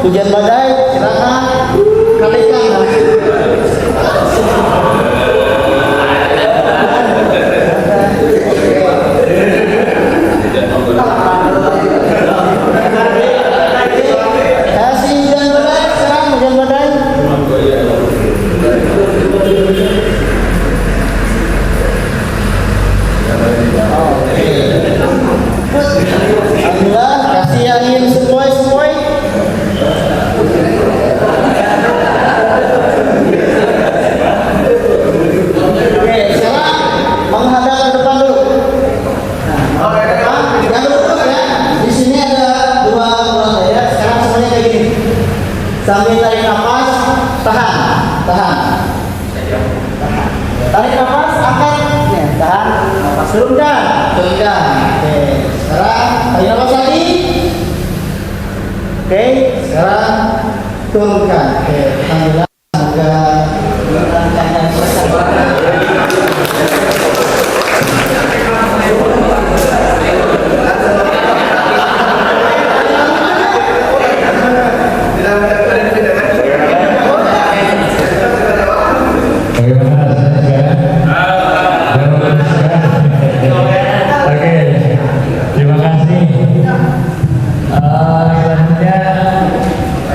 Hujan badai, silakan kalikan. Kasih hujan badai, sekarang hujan badai. Alhamdulillah, kasih angin sepoi-sepoi. Oke, sekarang menghadap ke depan dulu. Nah, ke depan, jangan lupa ya. Di sini ada dua ya. Sekarang semuanya kayak gini. Sambil tarik nafas, tahan. Tarik nafas, angkat. Ya, tahan. Nafas turunkan. Oke, sekarang tarik nafas lagi. Oke, sekarang turunkan. Oke, alhamdulillah semoga lancarnya selesai.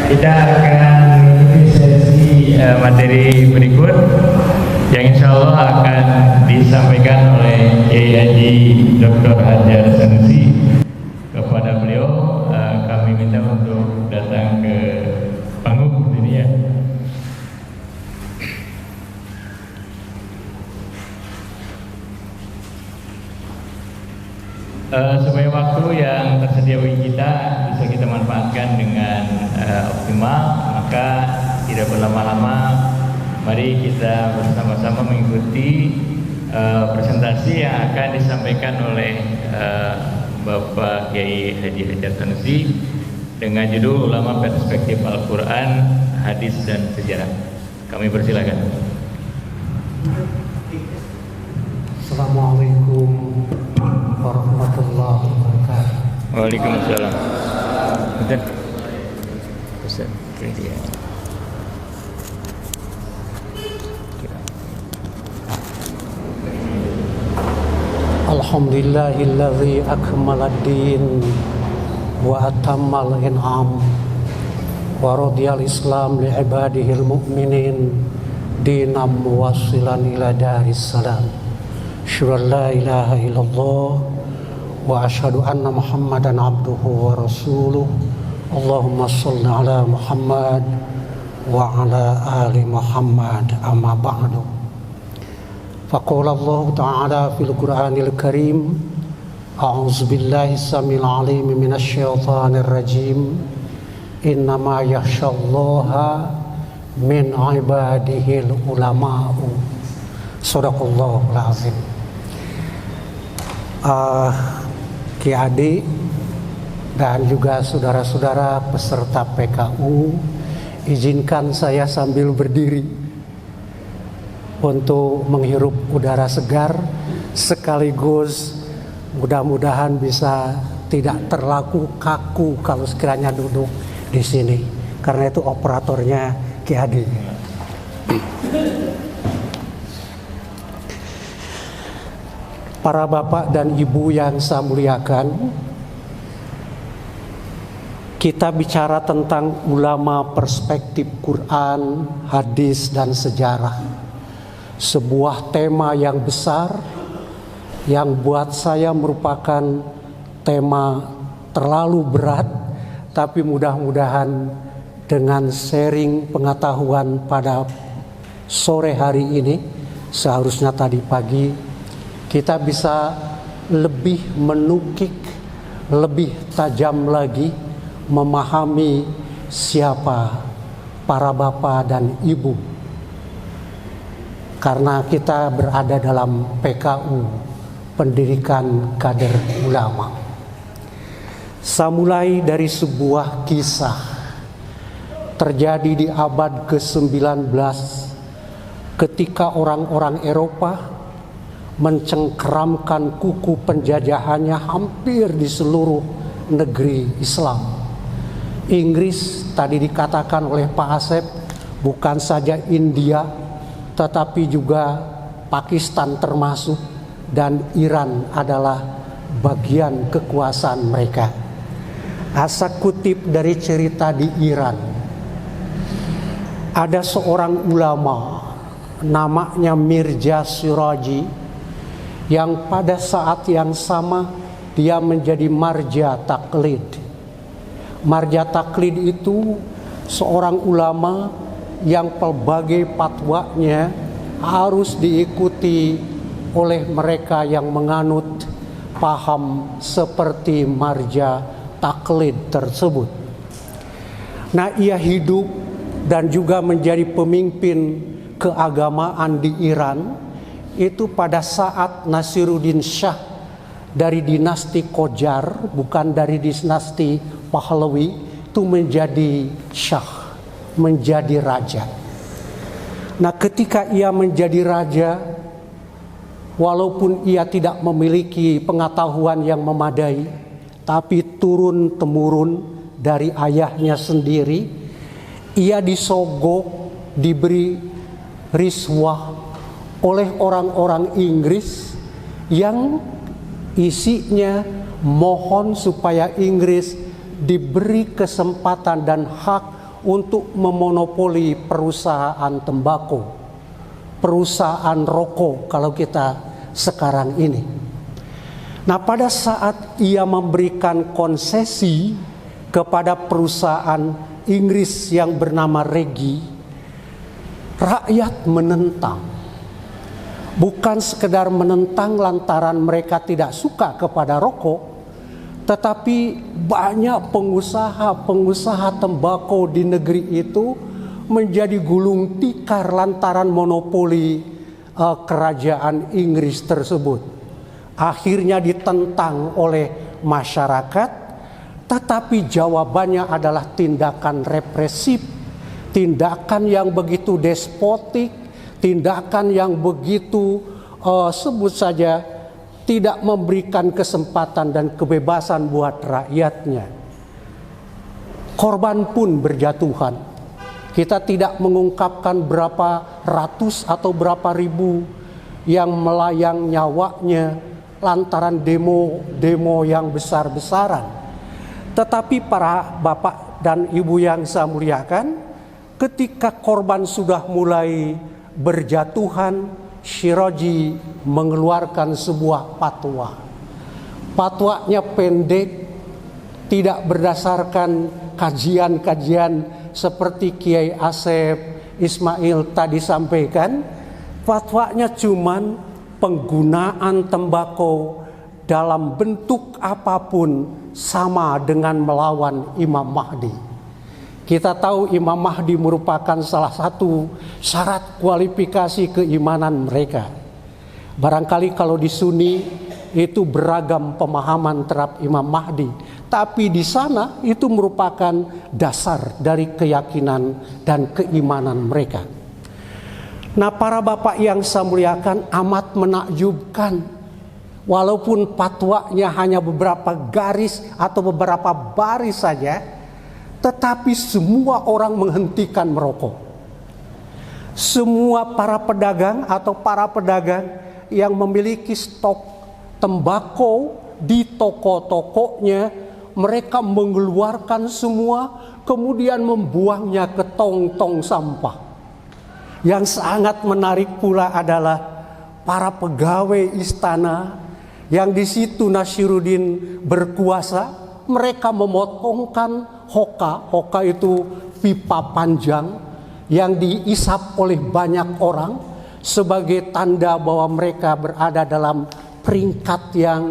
Kita akan materi berikut yang insya Allah akan disampaikan oleh Kiai Haji Dr. Hajar Sanusi. Kepada beliau kami minta untuk datang ke panggung ini ya. Supaya waktu yang tersedia bagi kita bisa kita manfaatkan dengan optimal, maka tidak berlama-lama, mari kita bersama-sama mengikuti presentasi yang akan disampaikan oleh Bapak Kiai Haji Hajar Sanusi dengan judul Ulama Perspektif Al-Quran, Hadis dan Sejarah. Kami persilakan. Assalamualaikum warahmatullahi wabarakatuh. Waalaikumsalam. Betul. Ustaz, dia. Alhamdulillahilladzi akmalad din wa atammal in'am wa radiyal islam li ibadihil mu'minin dinam wasilan ila daris salam. Asyhadu an la ilaha illallah wa asyhadu anna Muhammadan abduhu wa rasuluh. Allahumma shalli ala Muhammad wa ala ali Muhammad, amma ba'du. Faqala Allah ta'ala fil Qur'anil Karim, a'udzu billahi samil alim minasy syaithanir rajim. Innama yakhsyallaha min ibadihil ulama'u. Shadaqallahul azim. Ki Adi dan juga saudara-saudara peserta PKU, izinkan saya sambil berdiri untuk menghirup udara segar, sekaligus mudah-mudahan bisa tidak terlalu kaku kalau sekiranya duduk di sini, karena itu operatornya Ki Adi. Para bapak dan ibu yang saya muliakan, kita bicara tentang ulama perspektif Quran, hadis, dan sejarah. Sebuah tema yang besar yang buat saya merupakan tema terlalu berat, tapi mudah-mudahan dengan sharing pengetahuan pada sore hari ini, seharusnya tadi pagi, kita bisa lebih menukik, lebih tajam lagi memahami siapa para bapak dan ibu. Karena kita berada dalam PKU, pendidikan kader ulama. Saya mulai dari sebuah kisah terjadi di abad ke-19 ketika orang-orang Eropa mencengkeramkan kuku penjajahannya hampir di seluruh negeri Islam. Inggris tadi dikatakan oleh Pak Asep bukan saja India, tetapi juga Pakistan termasuk, dan Iran adalah bagian kekuasaan mereka. Asa kutip dari cerita di Iran, ada seorang ulama namanya Mirza Shirazi yang pada saat yang sama dia menjadi marja taklid. Marja taklid itu seorang ulama yang pelbagai fatwanya harus diikuti oleh mereka yang menganut paham seperti marja taklid tersebut. Nah, ia hidup dan juga menjadi pemimpin keagamaan di Iran itu pada saat Nasiruddin Shah dari dinasti Qajar, bukan dari dinasti Pahlavi, itu menjadi Shah, menjadi raja. Nah, ketika ia menjadi raja, walaupun ia tidak memiliki pengetahuan yang memadai, tapi turun-temurun dari ayahnya sendiri, ia disogok, diberi riswah oleh orang-orang Inggris yang isinya mohon supaya Inggris diberi kesempatan dan hak untuk memonopoli perusahaan tembakau, perusahaan rokok kalau kita sekarang ini. Nah, pada saat ia memberikan konsesi kepada perusahaan Inggris yang bernama Regi, rakyat menentang. Bukan sekedar menentang lantaran mereka tidak suka kepada rokok, tetapi banyak pengusaha tembakau di negeri itu menjadi gulung tikar lantaran monopoli kerajaan Inggris tersebut. Akhirnya ditentang oleh masyarakat, tetapi jawabannya adalah tindakan represif, tindakan yang begitu despotik, tindakan yang begitu sebut saja tidak memberikan kesempatan dan kebebasan buat rakyatnya. Korban pun berjatuhan. Kita tidak mengungkapkan berapa ratus atau berapa ribu yang melayang nyawanya lantaran demo yang besar-besaran. Tetapi para bapak dan ibu yang saya muliakan, ketika korban sudah mulai berjatuhan, Shirazi mengeluarkan sebuah fatwa. Fatwanya pendek, tidak berdasarkan kajian-kajian seperti Kiai Asep Ismail tadi sampaikan. Fatwanya cuman penggunaan tembakau dalam bentuk apapun sama dengan melawan Imam Mahdi. Kita tahu Imam Mahdi merupakan salah satu syarat kualifikasi keimanan mereka. Barangkali kalau di Sunni itu beragam pemahaman terhadap Imam Mahdi, tapi di sana itu merupakan dasar dari keyakinan dan keimanan mereka. Nah, para bapak yang saya muliakan, amat menakjubkan, walaupun fatwanya hanya beberapa garis atau beberapa baris saja, tetapi semua orang menghentikan merokok. Semua para pedagang atau para pedagang yang memiliki stok tembakau di toko-tokonya, mereka mengeluarkan semua, kemudian membuangnya ke tong-tong sampah. Yang sangat menarik pula adalah para pegawai istana yang di situ Nasruddin berkuasa, mereka memotongkan hoka itu pipa panjang yang diisap oleh banyak orang sebagai tanda bahwa mereka berada dalam peringkat yang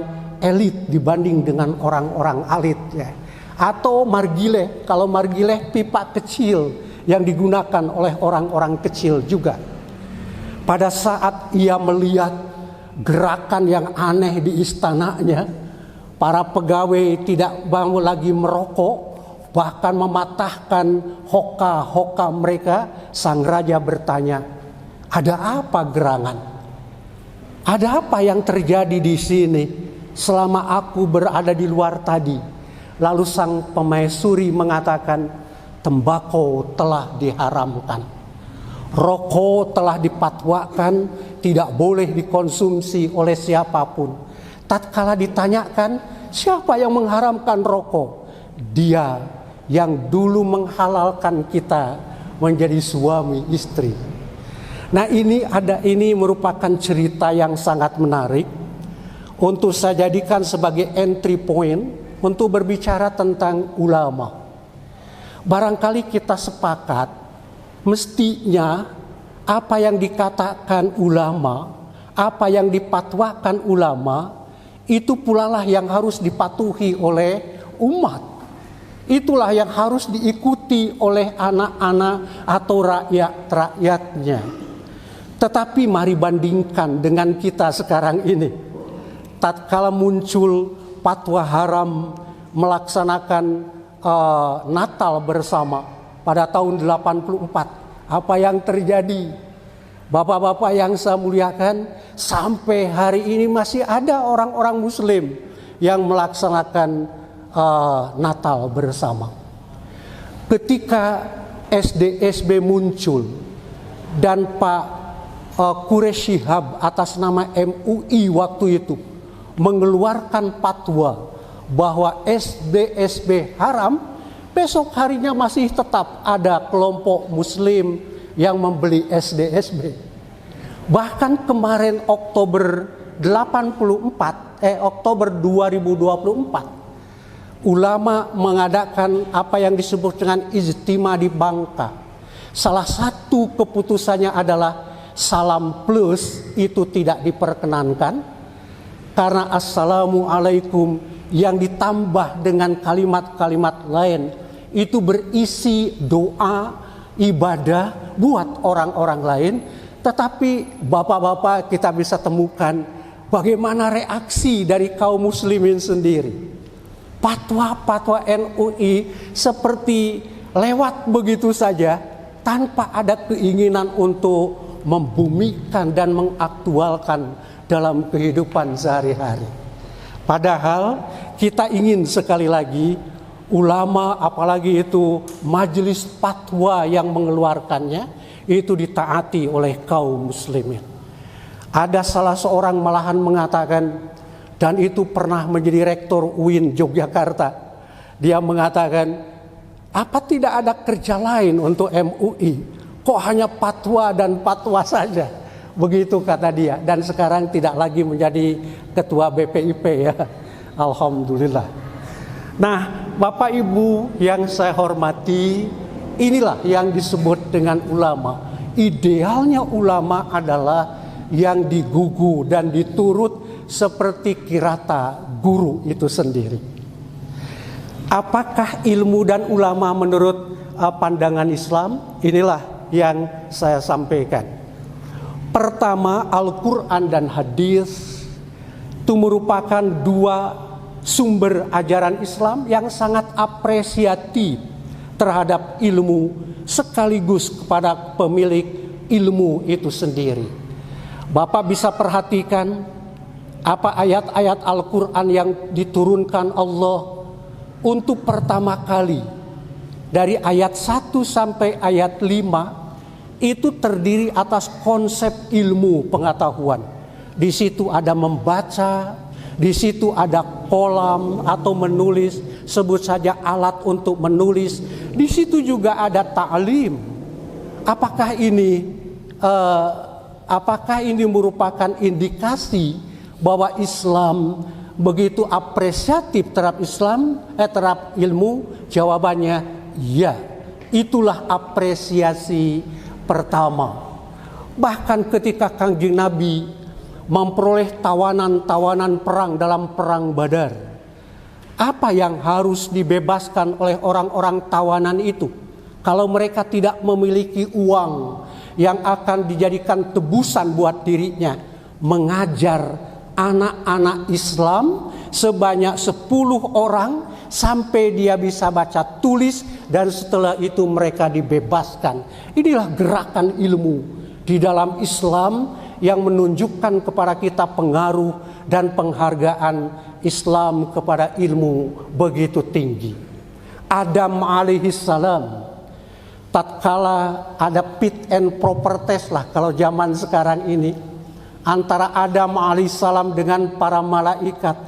elit dibanding dengan orang-orang elit ya. Atau margileh, kalau margileh pipa kecil yang digunakan oleh orang-orang kecil juga. Pada saat ia melihat gerakan yang aneh di istananya, para pegawai tidak mau lagi merokok, bahkan mematahkan hoka-hoka mereka. Sang raja bertanya, ada apa gerangan? Ada apa yang terjadi di sini selama aku berada di luar tadi? Lalu sang pemaisuri mengatakan, tembakau telah diharamkan, rokok telah dipatwakan tidak boleh dikonsumsi oleh siapapun. Tatkala ditanyakan, siapa yang mengharamkan rokok? Dia yang dulu menghalalkan kita menjadi suami istri. Nah, ini merupakan cerita yang sangat menarik untuk saya jadikan sebagai entry point untuk berbicara tentang ulama. Barangkali kita sepakat, mestinya apa yang dikatakan ulama, apa yang dipatwakan ulama, itu pula lah yang harus dipatuhi oleh umat. Itulah yang harus diikuti oleh anak-anak atau rakyat-rakyatnya. Tetapi mari bandingkan dengan kita sekarang ini. Tatkala muncul fatwa haram melaksanakan Natal bersama pada tahun 84, apa yang terjadi? Bapak-bapak yang saya muliakan, sampai hari ini masih ada orang-orang Muslim yang melaksanakan Natal bersama. Ketika SDSB muncul dan Pak Quraish Shihab atas nama MUI waktu itu mengeluarkan fatwa bahwa SDSB haram, besok harinya masih tetap ada kelompok muslim yang membeli SDSB. Bahkan kemarin Oktober 2024, ulama mengadakan apa yang disebut dengan ijtima di Bangka. Salah satu keputusannya adalah salam plus itu tidak diperkenankan, karena assalamualaikum yang ditambah dengan kalimat-kalimat lain itu berisi doa, ibadah buat orang-orang lain. Tetapi bapak-bapak, kita bisa temukan bagaimana reaksi dari kaum muslimin sendiri. Fatwa-fatwa NUI seperti lewat begitu saja tanpa ada keinginan untuk membumikan dan mengaktualkan dalam kehidupan sehari-hari. Padahal kita ingin sekali lagi ulama, apalagi itu majelis fatwa yang mengeluarkannya, itu ditaati oleh kaum muslimin. Ada salah seorang malahan mengatakan, dan itu pernah menjadi rektor UIN Yogyakarta, dia mengatakan, apa tidak ada kerja lain untuk MUI? Kok hanya fatwa dan fatwa saja? Begitu kata dia. Dan sekarang tidak lagi menjadi ketua BPIP ya. Alhamdulillah. Nah, Bapak Ibu yang saya hormati, inilah yang disebut dengan ulama. Idealnya ulama adalah yang digugu dan diturut seperti kirata guru itu sendiri. Apakah ilmu dan ulama menurut pandangan Islam? Inilah yang saya sampaikan. Pertama, Al-Quran dan hadis itu merupakan dua sumber ajaran Islam yang sangat apresiatif terhadap ilmu sekaligus kepada pemilik ilmu itu sendiri. Bapak bisa perhatikan apa ayat-ayat Al-Quran yang diturunkan Allah untuk pertama kali dari ayat 1 sampai ayat 5 itu terdiri atas konsep ilmu pengetahuan. Di situ ada membaca, di situ ada kolam atau menulis, sebut saja alat untuk menulis. Di situ juga ada ta'lim. Apakah ini merupakan indikasi bahwa Islam begitu apresiatif terhadap terhadap ilmu? Jawabannya ya. Itulah apresiasi pertama. Bahkan ketika Kangjeng Nabi memperoleh tawanan-tawanan perang dalam perang Badar, apa yang harus dibebaskan oleh orang-orang tawanan itu? Kalau mereka tidak memiliki uang yang akan dijadikan tebusan buat dirinya, mengajar anak-anak Islam sebanyak 10 orang sampai dia bisa baca tulis, dan setelah itu mereka dibebaskan. Inilah gerakan ilmu di dalam Islam yang menunjukkan kepada kita pengaruh dan penghargaan Islam kepada ilmu begitu tinggi. Adam alaihissalam, tatkala ada fit and proper test lah kalau zaman sekarang ini, antara Adam alaihissalam dengan para malaikat.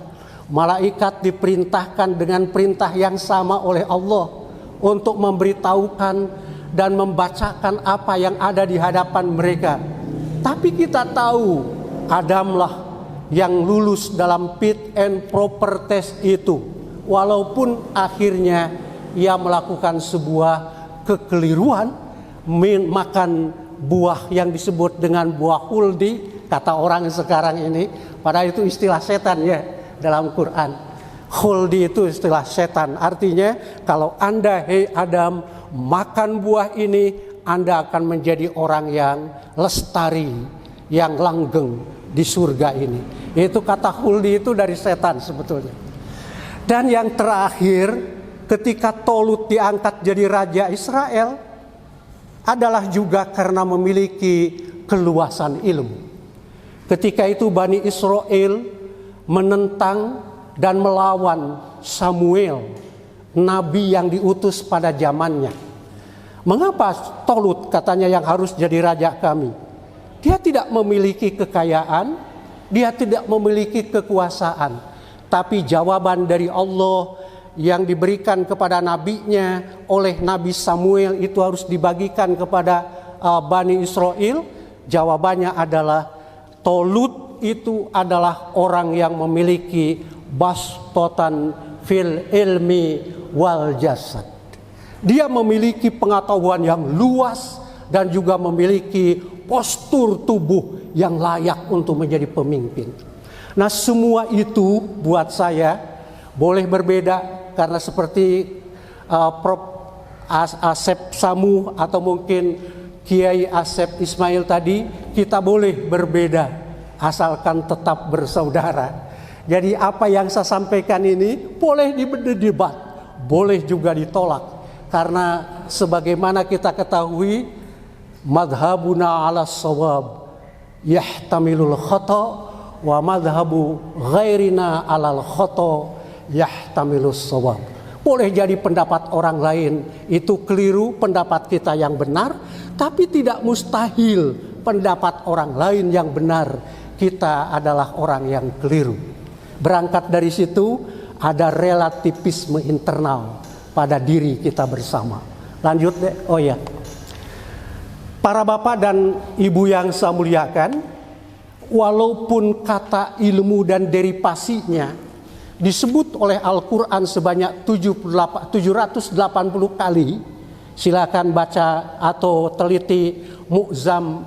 Malaikat diperintahkan dengan perintah yang sama oleh Allah untuk memberitahukan dan membacakan apa yang ada di hadapan mereka. Tapi kita tahu Adamlah yang lulus dalam fit and proper test itu, walaupun akhirnya ia melakukan sebuah kekeliruan, makan buah yang disebut dengan buah huldi, kata orang sekarang ini. Padahal itu istilah setan ya dalam Quran. Huldi itu istilah setan. Artinya kalau Anda, hei Adam, makan buah ini, Anda akan menjadi orang yang lestari, yang langgeng di surga ini. Itu kata huldi itu dari setan sebetulnya. Dan yang terakhir, ketika Tolut diangkat jadi raja Israel, adalah juga karena memiliki keluasan ilmu. Ketika itu Bani Israel menentang dan melawan Samuel, nabi yang diutus pada zamannya. Mengapa Tolut katanya yang harus jadi raja kami? Dia tidak memiliki kekayaan, dia tidak memiliki kekuasaan. Tapi jawaban dari Allah yang diberikan kepada nabinya oleh Nabi Samuel itu harus dibagikan kepada Bani Israel? Jawabannya adalah Tolut itu adalah orang yang memiliki bastotan fil ilmi wal jasad. Dia memiliki pengetahuan yang luas dan juga memiliki postur tubuh yang layak untuk menjadi pemimpin. Nah, semua itu buat saya boleh berbeda karena seperti Prof. Asep Samu atau mungkin Kiai Asep Ismail tadi, kita boleh berbeda asalkan tetap bersaudara. Jadi apa yang saya sampaikan ini boleh didebat, boleh juga ditolak. Karena sebagaimana kita ketahui, madhabuna ala sawab yahtamilul khata wa madhabu ghairina alal khata yahtamilus sawab. Boleh jadi pendapat orang lain itu keliru, pendapat kita yang benar, tapi tidak mustahil pendapat orang lain yang benar, kita adalah orang yang keliru. Berangkat dari situ ada relativisme internal pada diri kita bersama. Lanjut deh. Oh ya, para bapak dan ibu yang saya muliakan, walaupun kata ilmu dan derivasinya disebut oleh Al-Quran sebanyak 780 kali, silakan baca atau teliti Mu'zam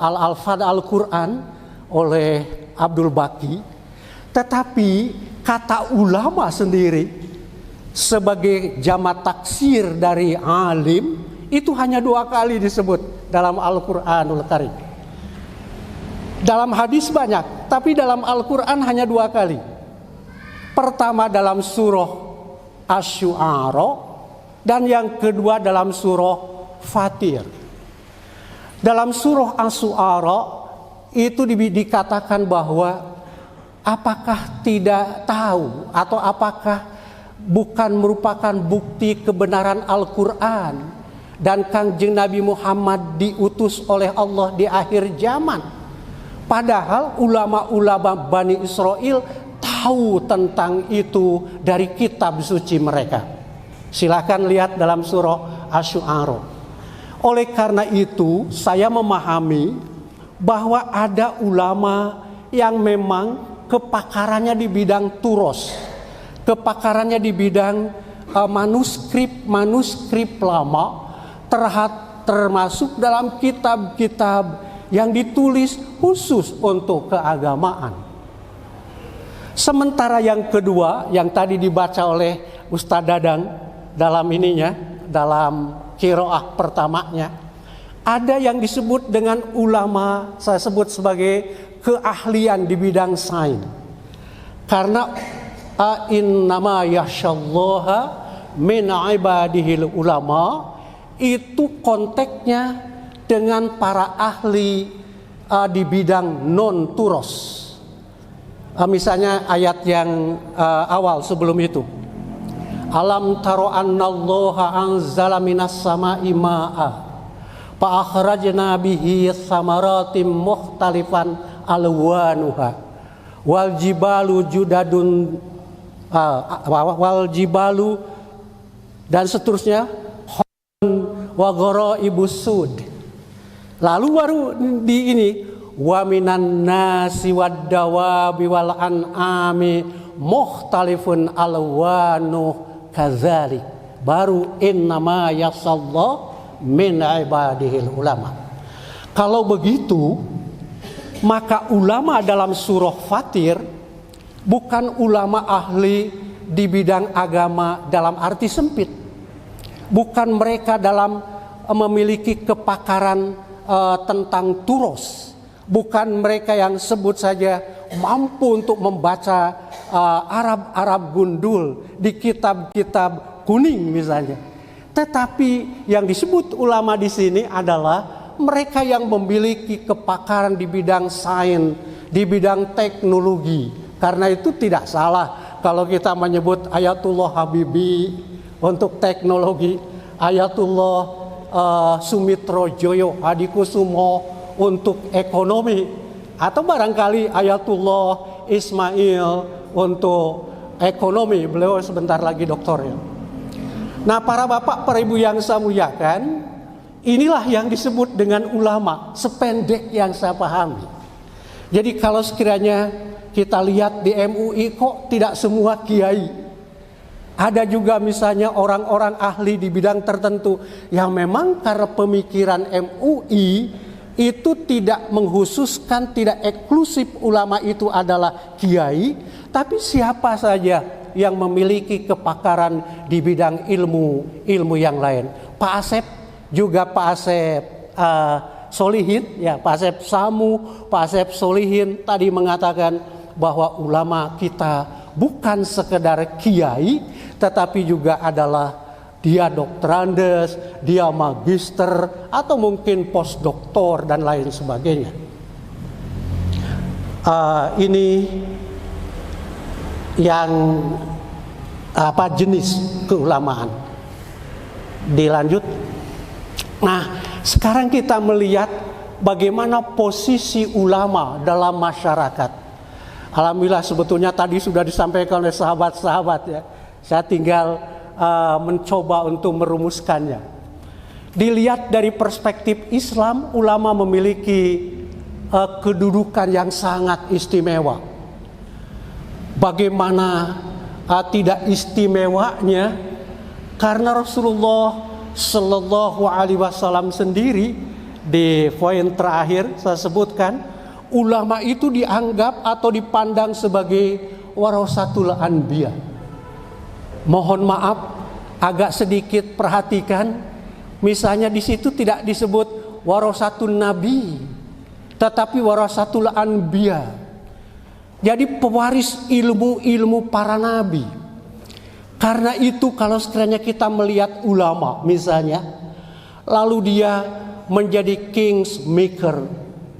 Al-Alfad Al-Quran oleh Abdul Baqi. Tetapi kata ulama sendiri sebagai jamak taksir dari alim itu hanya 2 kali disebut dalam Al-Quranul Karim. Dalam hadis banyak, tapi dalam Al-Quran hanya 2 kali. Pertama dalam surah Asy-Syu'ara dan yang kedua dalam surah Fatir. Dalam surah Asy-Syu'ara itu dikatakan bahwa apakah tidak tahu atau apakah bukan merupakan bukti kebenaran Al-Quran dan Kangjeng Nabi Muhammad diutus oleh Allah di akhir zaman. Padahal ulama-ulama Bani Israel tahu tentang itu dari kitab suci mereka. Silakan lihat dalam surah Asy-Syu'ara. Oleh karena itu saya memahami bahwa ada ulama yang memang kepakarannya di bidang turos, kepakarannya di bidang manuskrip lama, termasuk dalam kitab-kitab yang ditulis khusus untuk keagamaan. Sementara yang kedua yang tadi dibaca oleh Ustaz Dadang dalam ininya, dalam qiraah pertamanya, ada yang disebut dengan ulama, saya sebut sebagai keahlian di bidang sains. Karena innama yakhsyallaha min ibadihil ulama, itu konteksnya dengan para ahli di bidang non turos. Misalnya ayat yang awal sebelum itu, alam taro annallaha anzala minas sama'i ma'a fa akhrajna bihi samaratim mukhtalifan alwanuha wal jibalu judadun wal jibalu dan seterusnya wa gharaibus sud. Lalu baru di ini wa minan nasi wad dawabi wal an'ami mukhtalifun alwanu kadzalik. Baru innama yasallahu min ibadihil ulama. Kalau begitu, maka ulama dalam surah Fatir bukan ulama ahli di bidang agama dalam arti sempit. Bukan mereka dalam memiliki kepakaran tentang turos. Bukan mereka yang sebut saja mampu untuk membaca Arab gundul di kitab-kitab kuning misalnya. Tetapi yang disebut ulama di sini adalah mereka yang memiliki kepakaran di bidang sains, di bidang teknologi. Karena itu tidak salah kalau kita menyebut Ayatullah Habibie untuk teknologi, Ayatullah Sumitrojoyo Hadikusumo untuk ekonomi, atau barangkali Ayatullah Ismail untuk ekonomi, beliau sebentar lagi doktornya. Nah, para bapak, para ibu yang saya muliakan, inilah yang disebut dengan ulama, sependek yang saya pahami. Jadi kalau sekiranya kita lihat di MUI, kok tidak semua kiai. Ada juga misalnya orang-orang ahli di bidang tertentu yang memang karena pemikiran MUI itu tidak menghususkan, tidak eksklusif ulama itu adalah kiai, tapi siapa saja yang memiliki kepakaran di bidang ilmu yang lain. Pak Asep juga, Pak Asep Solihin, ya Pak Asep Samu, Pak Asep Solihin tadi mengatakan bahwa ulama kita bukan sekedar kiai, tetapi juga adalah dia doktorandes, dia magister, atau mungkin postdoktor dan lain sebagainya. Ini yang jenis keulamaan. Dilanjut. Nah, sekarang kita melihat bagaimana posisi ulama dalam masyarakat. Alhamdulillah sebetulnya tadi sudah disampaikan oleh sahabat-sahabat ya. Saya tinggal mencoba untuk merumuskannya. Dilihat dari perspektif Islam, ulama memiliki kedudukan yang sangat istimewa. Bagaimana tidak istimewanya? Karena Rasulullah Sallallahu Alaihi Wasallam sendiri di poin terakhir saya sebutkan, ulama itu dianggap atau dipandang sebagai warasatul anbiya. Mohon maaf, agak sedikit perhatikan, misalnya di situ tidak disebut warasatul nabi, tetapi warasatul anbiya. Jadi pewaris ilmu-ilmu para nabi. Karena itu kalau sekiranya kita melihat ulama misalnya, lalu dia menjadi kingmaker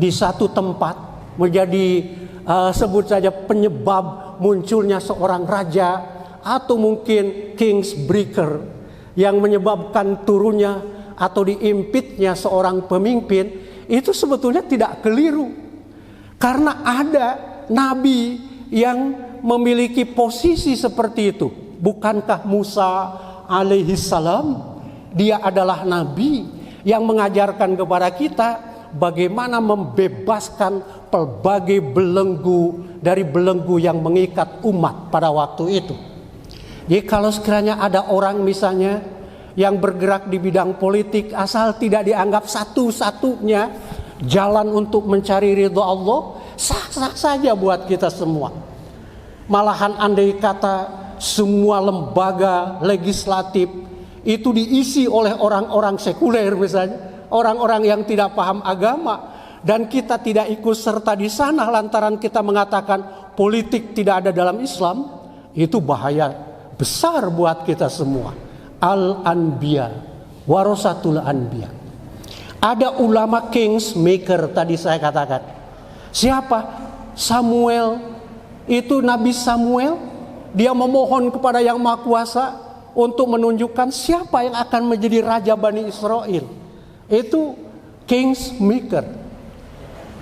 di satu tempat, menjadi sebut saja penyebab munculnya seorang raja, atau mungkin kingsbreaker yang menyebabkan turunnya atau diimpitnya seorang pemimpin, itu sebetulnya tidak keliru. Karena ada nabi yang memiliki posisi seperti itu. Bukankah Musa alaihi salam, dia adalah nabi yang mengajarkan kepada kita bagaimana membebaskan pelbagai belenggu dari belenggu yang mengikat umat pada waktu itu. Jadi kalau sekiranya ada orang misalnya yang bergerak di bidang politik, asal tidak dianggap satu-satunya jalan untuk mencari ridho Allah, sah-sah saja buat kita semua. Malahan andai kata semua lembaga legislatif itu diisi oleh orang-orang sekuler misalnya, orang-orang yang tidak paham agama, dan kita tidak ikut serta di sana lantaran kita mengatakan politik tidak ada dalam Islam, itu bahaya besar buat kita semua. Al-Anbiya, warasatul anbiya. Ada ulama kingsmaker tadi saya katakan. Siapa? Samuel. Itu Nabi Samuel. Dia memohon kepada Yang Maha Kuasa untuk menunjukkan siapa yang akan menjadi raja Bani Israel. Itu kingsmaker.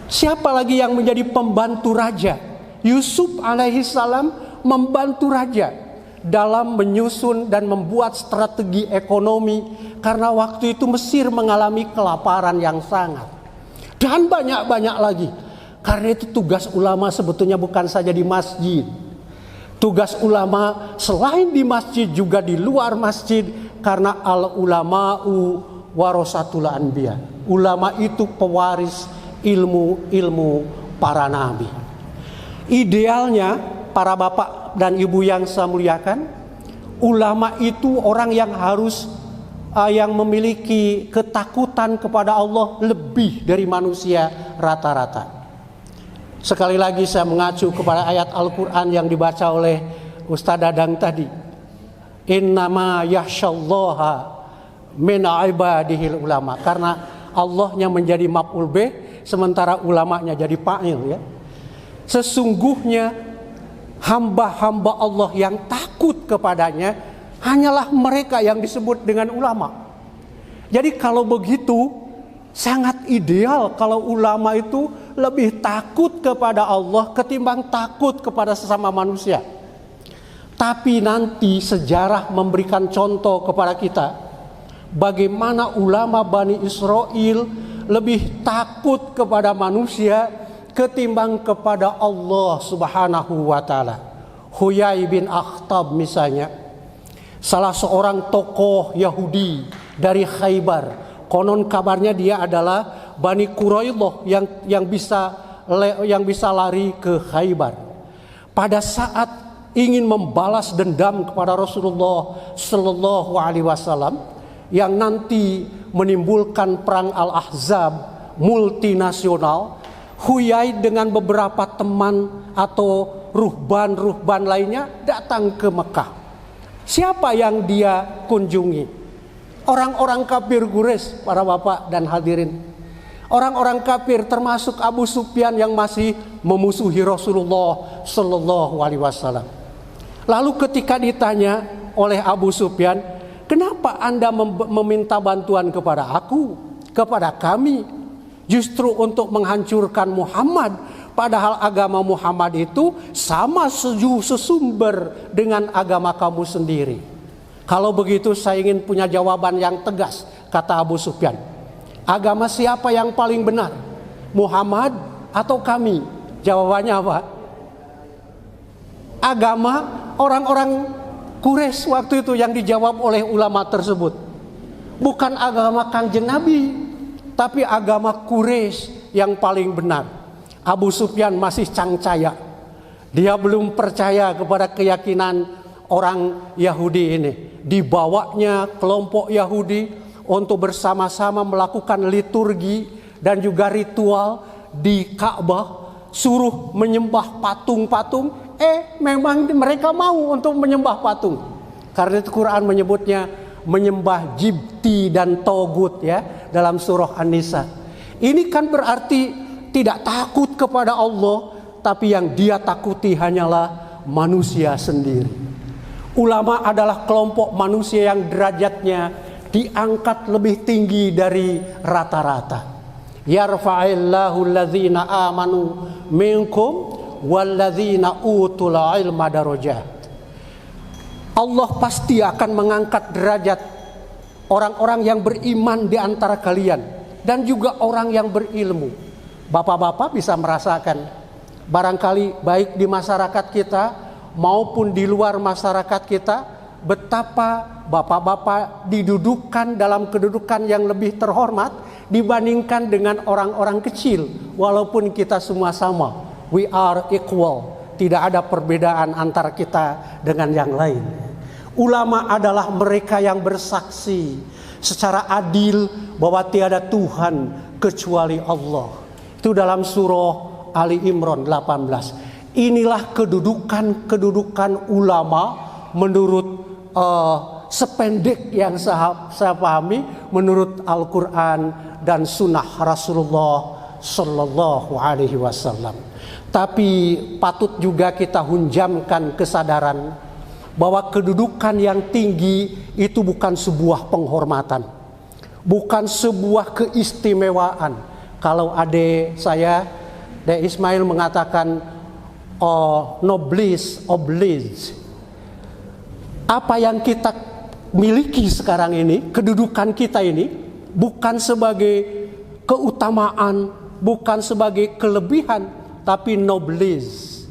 Siapa lagi yang menjadi pembantu raja? Yusuf alaihi salam membantu raja dalam menyusun dan membuat strategi ekonomi, karena waktu itu Mesir mengalami kelaparan yang sangat, dan banyak-banyak lagi. Karena itu tugas ulama sebetulnya bukan saja di masjid. Tugas ulama selain di masjid juga di luar masjid, karena al-ulama'u warasatul anbiya. Ulama itu pewaris ilmu-ilmu para nabi. Idealnya para bapak dan ibu yang saya muliakan, ulama itu orang yang harus yang memiliki ketakutan kepada Allah lebih dari manusia rata-rata. Sekali lagi saya mengacu kepada ayat Al-Quran yang dibaca oleh Ustaz Dadang tadi. Innama yakhsyallaha min ibadihil ulama. Karena Allahnya menjadi maf'ul bih, sementara ulamanya jadi fa'il ya. Sesungguhnya hamba-hamba Allah yang takut kepadanya hanyalah mereka yang disebut dengan ulama. Jadi kalau begitu sangat ideal kalau ulama itu lebih takut kepada Allah ketimbang takut kepada sesama manusia. Tapi nanti sejarah memberikan contoh kepada kita bagaimana ulama Bani Israel lebih takut kepada manusia ketimbang kepada Allah Subhanahu wa taala. Huyai bin Akhtab misalnya, salah seorang tokoh Yahudi dari Khaybar. Konon kabarnya dia adalah Bani Quraidah yang bisa lari ke Khaybar. Pada saat ingin membalas dendam kepada Rasulullah Sallallahu Alaihi Wasallam yang nanti menimbulkan perang Al-Ahzab multinasional, Huyai dengan beberapa teman atau ruhban lainnya datang ke Mekah. Siapa yang dia kunjungi? Orang-orang kafir Quraisy, para bapak dan hadirin. Orang-orang kafir termasuk Abu Sufyan yang masih memusuhi Rasulullah Sallallahu Alaihi Wasallam. Lalu ketika ditanya oleh Abu Sufyan, kenapa Anda meminta bantuan kepada aku, kepada kami, justru untuk menghancurkan Muhammad, padahal agama Muhammad itu sama sesumber dengan agama kamu sendiri. Kalau begitu saya ingin punya jawaban yang tegas, kata Abu Sufyan. Agama siapa yang paling benar? Muhammad atau kami? Jawabannya apa? Agama orang-orang Quraisy waktu itu yang dijawab oleh ulama tersebut. Bukan agama Kanjeng Nabi, tapi agama Quraisy yang paling benar. Abu Sufyan masih cangcaya. Dia belum percaya kepada keyakinan orang Yahudi ini. Dibawanya kelompok Yahudi untuk bersama-sama melakukan liturgi dan juga ritual di Ka'bah, suruh menyembah patung-patung. Memang mereka mau untuk menyembah patung. Karena itu Quran menyebutnya menyembah jibti dan togut ya dalam surah An-Nisa. Ini kan berarti tidak takut kepada Allah, tapi yang dia takuti hanyalah manusia sendiri. Ulama adalah kelompok manusia yang derajatnya diangkat lebih tinggi dari rata-rata. Yarfa'illahu alladzina amanu minkum walladzina utul ilma darajat. Allah pasti akan mengangkat derajat orang-orang yang beriman di antara kalian dan juga orang yang berilmu. Bapak-bapak bisa merasakan barangkali baik di masyarakat kita maupun di luar masyarakat kita, betapa bapak-bapak didudukan dalam kedudukan yang lebih terhormat dibandingkan dengan orang-orang kecil. Walaupun kita semua sama, we are equal, tidak ada perbedaan antara kita dengan yang lain. Ulama adalah mereka yang bersaksi secara adil bahwa tiada Tuhan kecuali Allah. Itu dalam surah Ali Imran 18. Inilah kedudukan ulama menurut sependek yang saya pahami menurut Al-Quran dan Sunnah Rasulullah Sallallahu Alaihi Wasallam. Tapi patut juga kita hunjamkan kesadaran bahwa kedudukan yang tinggi itu bukan sebuah penghormatan, bukan sebuah keistimewaan. Kalau adik saya, Dek Ismail mengatakan noblesse oblige. Apa yang kita miliki sekarang ini, kedudukan kita ini bukan sebagai keutamaan, bukan sebagai kelebihan, tapi noblesse,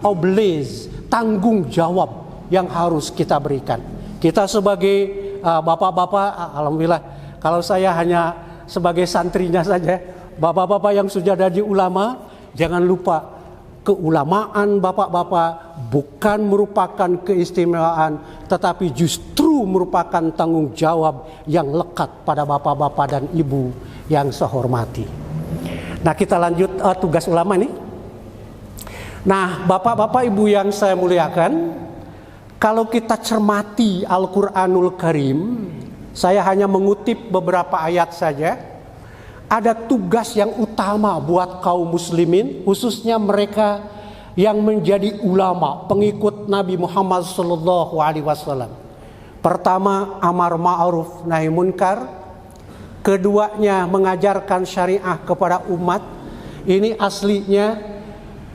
oblige, tanggung jawab yang harus kita berikan. Kita sebagai bapak-bapak, alhamdulillah, kalau saya hanya sebagai santrinya saja, bapak-bapak yang sudah jadi ulama, jangan lupa keulamaan bapak-bapak bukan merupakan keistimewaan, tetapi justru merupakan tanggung jawab yang lekat pada bapak-bapak dan ibu yang saya hormati. Nah, kita lanjut tugas ulama ini. Nah, bapak-bapak ibu yang saya muliakan, kalau kita cermati Al-Quranul Karim, saya hanya mengutip beberapa ayat saja. Ada tugas yang utama buat kaum muslimin, khususnya mereka yang menjadi ulama, pengikut Nabi Muhammad sallallahu alaihi wasallam. Pertama, amar ma'ruf nahi munkar. Keduanya, mengajarkan syariah kepada umat. Ini aslinya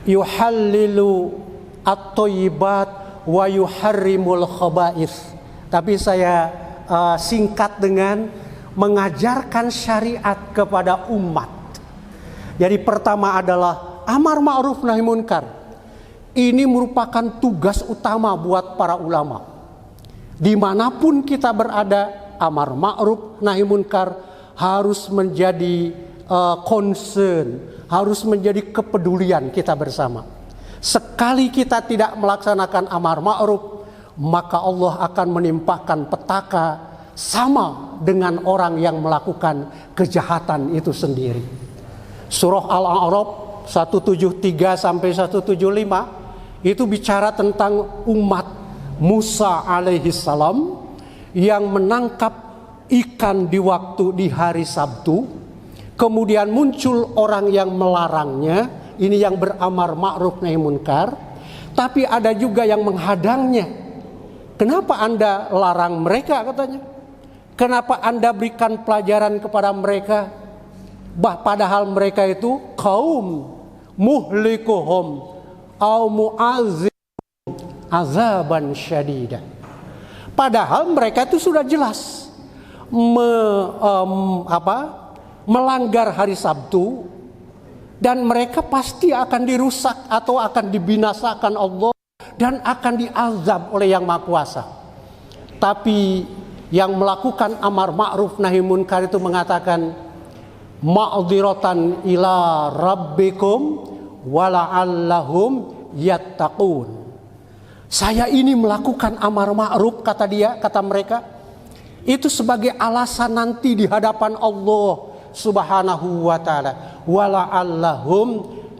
yuhallilu at-thayyibat wa yuharrimul khaba'ith. Tapi saya singkat dengan mengajarkan syariat kepada umat. Jadi pertama adalah amar ma'ruf nahi munkar. Ini merupakan tugas utama buat para ulama. Dimanapun kita berada, amar ma'ruf nahi munkar harus menjadi concern, harus menjadi kepedulian kita bersama. Sekali kita tidak melaksanakan amar ma'ruf, maka Allah akan menimpakan petaka sama dengan orang yang melakukan kejahatan itu sendiri. Surah Al-A'raf 173 sampai 175 itu bicara tentang umat Musa alaihi salam yang menangkap ikan di hari Sabtu. Kemudian muncul orang yang melarangnya, ini yang beramar ma'ruf nahi munkar, tapi ada juga yang menghadangnya. Kenapa Anda larang mereka, katanya? Kenapa Anda berikan pelajaran kepada mereka? Padahal mereka itu kaum muhlikuhum au mu'azzim azaban syadida. Padahal mereka itu sudah jelas melanggar hari Sabtu, dan mereka pasti akan dirusak atau akan dibinasakan Allah dan akan diazab oleh Yang Maha Kuasa. Tapi yang melakukan amar ma'ruf nahi munkar itu mengatakan ma'dziratan ila rabbikum wala'allahum yattaqun. Saya ini melakukan amar ma'ruf, kata mereka, itu sebagai alasan nanti di hadapan Allah Subhanahu wa ta'ala, wala'allahum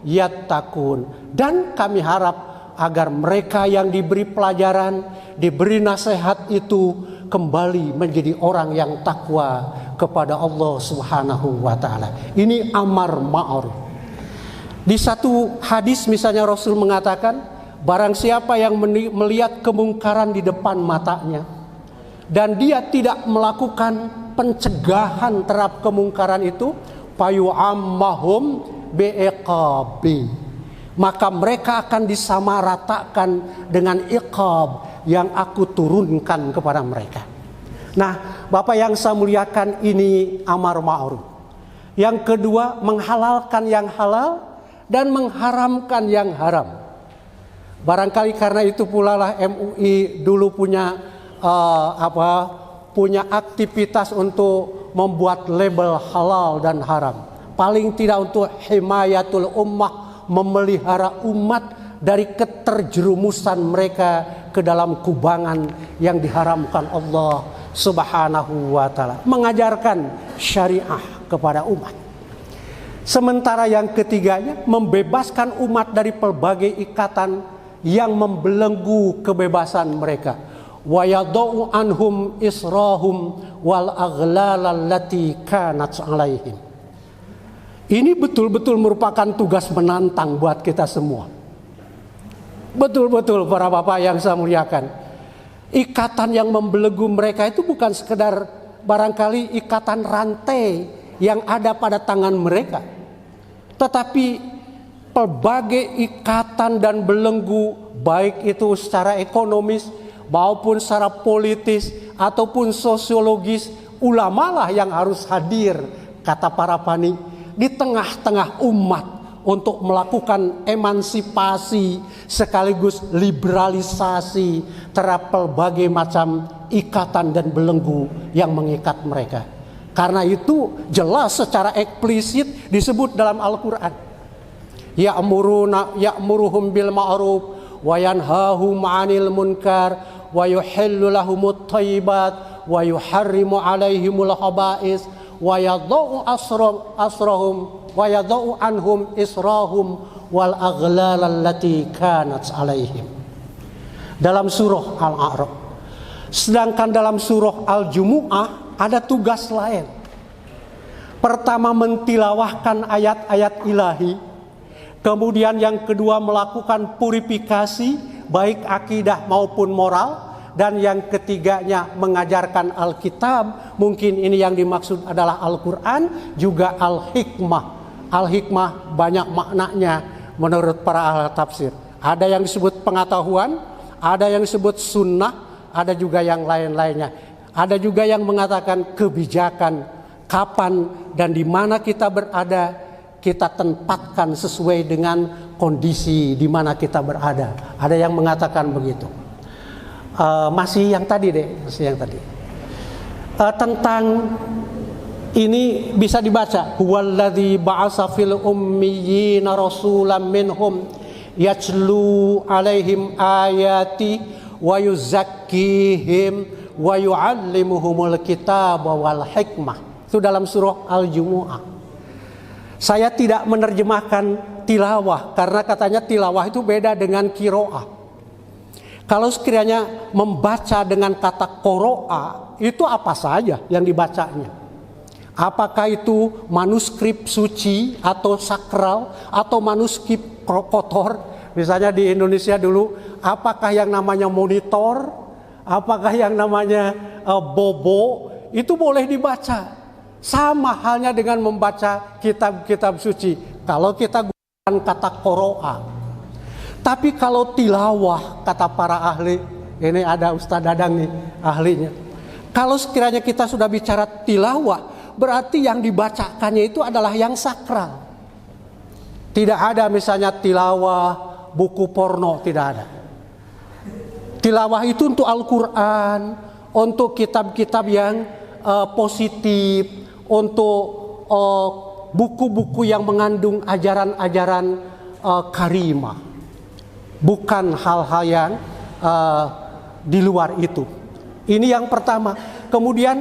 yattaqun, dan kami harap agar mereka yang diberi pelajaran, diberi nasihat itu kembali menjadi orang yang takwa kepada Allah Subhanahu wa ta'ala. Ini amar ma'ruf. Di satu hadis misalnya Rasul mengatakan, barang siapa yang melihat kemungkaran di depan matanya dan dia tidak melakukan pencegahan terhadap kemungkaran itu, fayu'ammahum bi'iqabi, maka mereka akan disamaratakan dengan iqab yang aku turunkan kepada mereka. Nah, Bapak yang saya muliakan, ini amar ma'ruf. Yang kedua, menghalalkan yang halal dan mengharamkan yang haram. Barangkali karena itu pula lah MUI dulu punya punya aktivitas untuk membuat label halal dan haram. Paling tidak untuk himayatul ummah, memelihara umat dari keterjerumusan mereka ke dalam kubangan yang diharamkan Allah Subhanahu wa ta'ala. Mengajarkan syariah kepada umat. Sementara yang ketiganya, membebaskan umat dari pelbagai ikatan yang membelenggu kebebasan mereka. Wa yadau anhum israhum wal aghlal allati kanat alaihim. Ini betul-betul merupakan tugas menantang buat kita semua. Betul-betul para bapak yang saya muliakan. Ikatan yang membelenggu mereka itu bukan sekedar barangkali ikatan rantai yang ada pada tangan mereka, tetapi pelbagai ikatan dan belenggu, baik itu secara ekonomis maupun secara politis ataupun sosiologis. Ulama lah yang harus hadir, kata para pani, di tengah-tengah umat untuk melakukan emansipasi sekaligus liberalisasi terhadap pelbagai macam ikatan dan belenggu yang mengikat mereka. Karena itu jelas secara eksplisit disebut dalam Al-Quran. Ya'muruhum bil ma'ruf wa yanhahum 'anil munkar wa yuhillu lahumut thayyibat wa yuharrimu 'alaihimul khaba'is wa yadau asrahum wa yadau anhum israhum wal aghlal allati kanat alaihim. Dalam surah Al-A'raf. Sedangkan dalam surah Al-Jumu'ah ada tugas lain. Pertama, mentilawahkan ayat-ayat ilahi. Kemudian yang kedua, melakukan purifikasi baik akidah maupun moral. Dan yang ketiganya, mengajarkan Alkitab. Mungkin ini yang dimaksud adalah Al-Quran, juga Al-Hikmah. Al-Hikmah banyak maknanya menurut para ahli tafsir. Ada yang disebut pengetahuan, ada yang disebut sunnah, ada juga yang lain-lainnya. Ada juga yang mengatakan kebijakan, kapan dan di mana kita berada, kita tempatkan sesuai dengan kondisi di mana kita berada. Ada yang mengatakan begitu. Masih yang tadi tentang ini bisa dibaca, huwallazi ba'atsa fil ummiyina rasulan minhum yatlu alaihim ayati wa yuzakkihim wa yu'allimuhumul kitaba wal hikmah. Itu dalam surah Al-Jumu'ah. Saya tidak menerjemahkan tilawah karena katanya tilawah itu beda dengan qiraah. Kalau sekiranya membaca dengan kata qiraah, itu apa saja yang dibacanya? Apakah itu manuskrip suci atau sakral atau manuskrip kotor? Misalnya di Indonesia dulu, apakah yang namanya monitor? Apakah yang namanya bobo? Itu boleh dibaca. Sama halnya dengan membaca kitab-kitab suci. Kalau kita gunakan kata qiraah. Tapi kalau tilawah, kata para ahli, ini ada Ustaz Dadang nih ahlinya. Kalau sekiranya kita sudah bicara tilawah, berarti yang dibacakannya itu adalah yang sakral. Tidak ada misalnya tilawah buku porno, tidak ada. Tilawah itu untuk Al-Quran, untuk kitab-kitab yang positif, untuk buku-buku yang mengandung ajaran-ajaran karimah. Bukan hal-hal yang di luar itu. Ini yang pertama. Kemudian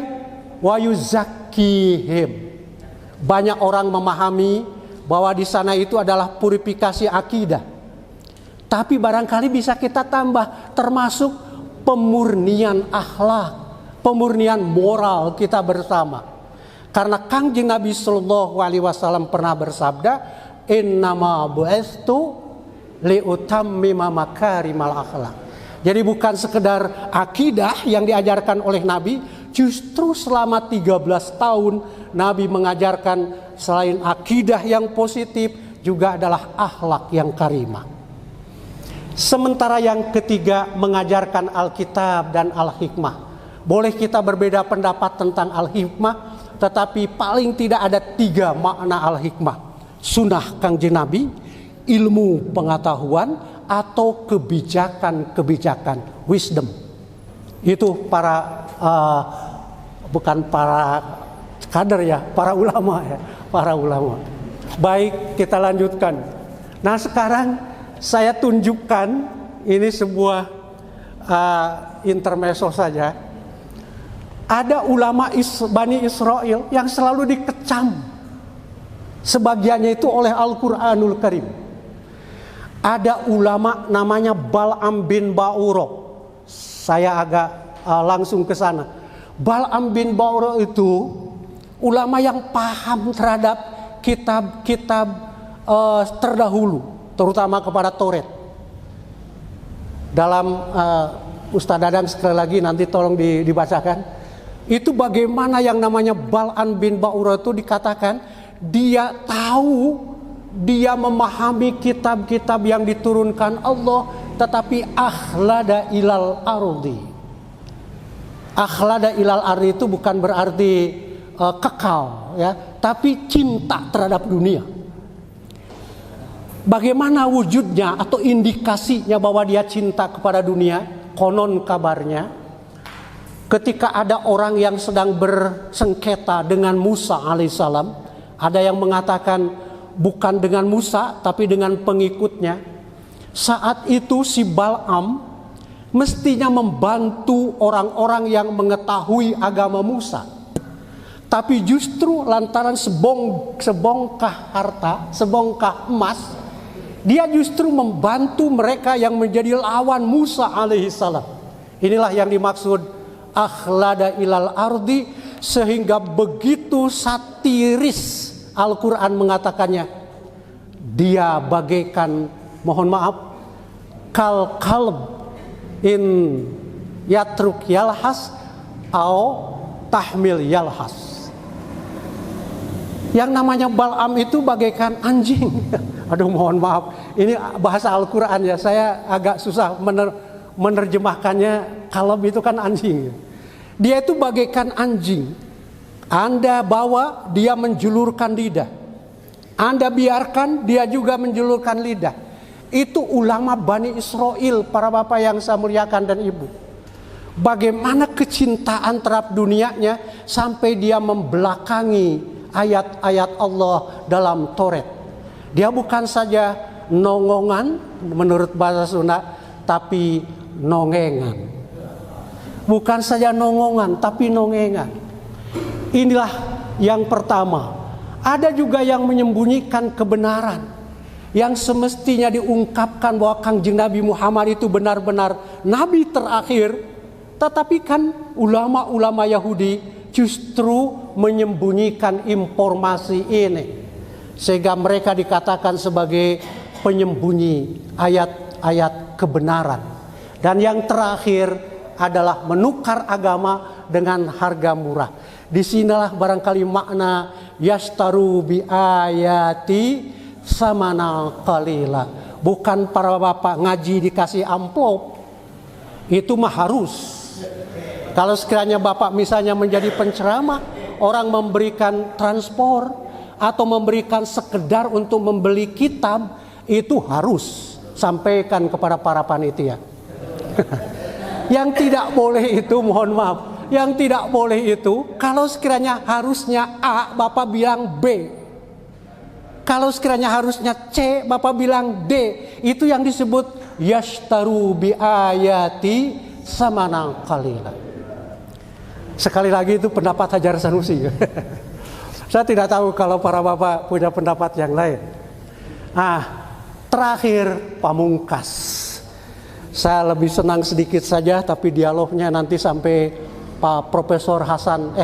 wa yuzakkihim. Banyak orang memahami bahwa di sana itu adalah purifikasi akidah. Tapi barangkali bisa kita tambah termasuk pemurnian akhlak, pemurnian moral kita bersama. Karena Kangjeng Nabi Sallallahu Alaihi Wasallam pernah bersabda, innama bu'itsu liutammima makarimal akhlak. Jadi bukan sekedar akidah yang diajarkan oleh Nabi, justru selama 13 tahun Nabi mengajarkan selain akidah yang positif juga adalah akhlak yang karimah. Sementara yang ketiga mengajarkan Alkitab dan Al-Hikmah. Boleh kita berbeda pendapat tentang Al-Hikmah, tetapi paling tidak ada 3 makna Al-Hikmah. Sunnah Kangjeng Nabi, ilmu pengetahuan, atau kebijakan-kebijakan, wisdom. Itu para bukan para kader ya, para ulama ya, para ulama. Baik, kita lanjutkan. Nah, sekarang saya tunjukkan ini sebuah intermezzo saja. Ada ulama Bani Israel yang selalu dikecam. Sebagiannya itu oleh Al-Quranul Karim. Ada ulama namanya Bal'am bin Ba'ura. Saya agak langsung ke sana. Bal'am bin Ba'ura itu ulama yang paham terhadap kitab-kitab terdahulu, terutama kepada Taurat. Dalam Ustaz Dadang sekali lagi nanti tolong dibacakan. Itu bagaimana yang namanya Bal'am bin Ba'ura itu dikatakan dia tahu, dia memahami kitab-kitab yang diturunkan Allah, tetapi akhlada ilal ardi. Akhlada ilal ardi itu bukan berarti kekal ya, tapi cinta terhadap dunia. Bagaimana wujudnya atau indikasinya bahwa dia cinta kepada dunia? Konon kabarnya ketika ada orang yang sedang bersengketa dengan Musa alaihissalam, ada yang mengatakan bukan dengan Musa tapi dengan pengikutnya. Saat itu si Bal'am mestinya membantu orang-orang yang mengetahui agama Musa. Tapi justru lantaran sebongkah harta, sebongkah emas, dia justru membantu mereka yang menjadi lawan Musa alaihissalam. Inilah yang dimaksud akhlada ilal ardi, sehingga begitu satiris Al-Quran mengatakannya, dia bagaikan, mohon maaf, kal kalb in yatruk yalhas au tahmil yalhas. Yang namanya Bal'am itu bagaikan anjing. Aduh mohon maaf, ini bahasa Al-Quran ya, saya agak susah menerjemahkannya, kalb itu kan anjing. Dia itu bagaikan anjing. Anda bawa, dia menjulurkan lidah. Anda biarkan, dia juga menjulurkan lidah. Itu ulama Bani Israel, para bapak yang saya muliakan dan ibu. Bagaimana kecintaan terhadap dunianya sampai dia membelakangi ayat-ayat Allah dalam Taurat. Dia bukan saja nongongan menurut bahasa Sunda, tapi nongengan. Bukan saja nongongan, tapi nongengan. Inilah yang pertama. Ada juga yang menyembunyikan kebenaran, yang semestinya diungkapkan bahwa Kangjeng Nabi Muhammad itu benar-benar Nabi terakhir. Tetapi kan ulama-ulama Yahudi justru menyembunyikan informasi ini, sehingga mereka dikatakan sebagai penyembunyi ayat-ayat kebenaran. Dan yang terakhir adalah menukar agama dengan harga murah. Disinilah barangkali makna yastaru bi ayati samana qalila. Bukan para bapak ngaji dikasih amplop, itu mah harus. Kalau sekiranya bapak misalnya menjadi penceramah, orang memberikan transport atau memberikan sekedar untuk membeli kitab, itu harus sampaikan kepada para panitia. Yang tidak boleh itu, mohon maaf, yang tidak boleh itu, kalau sekiranya harusnya A, bapak bilang B. Kalau sekiranya harusnya C, bapak bilang D. Itu yang disebut yashtaru bi ayati samana qalila. Sekali lagi itu pendapat Hajar Sanusi. Saya tidak tahu kalau para bapak punya pendapat yang lain. Terakhir Pamungkas. Saya lebih senang sedikit saja, tapi dialognya nanti sampai Pak Profesor Hasan,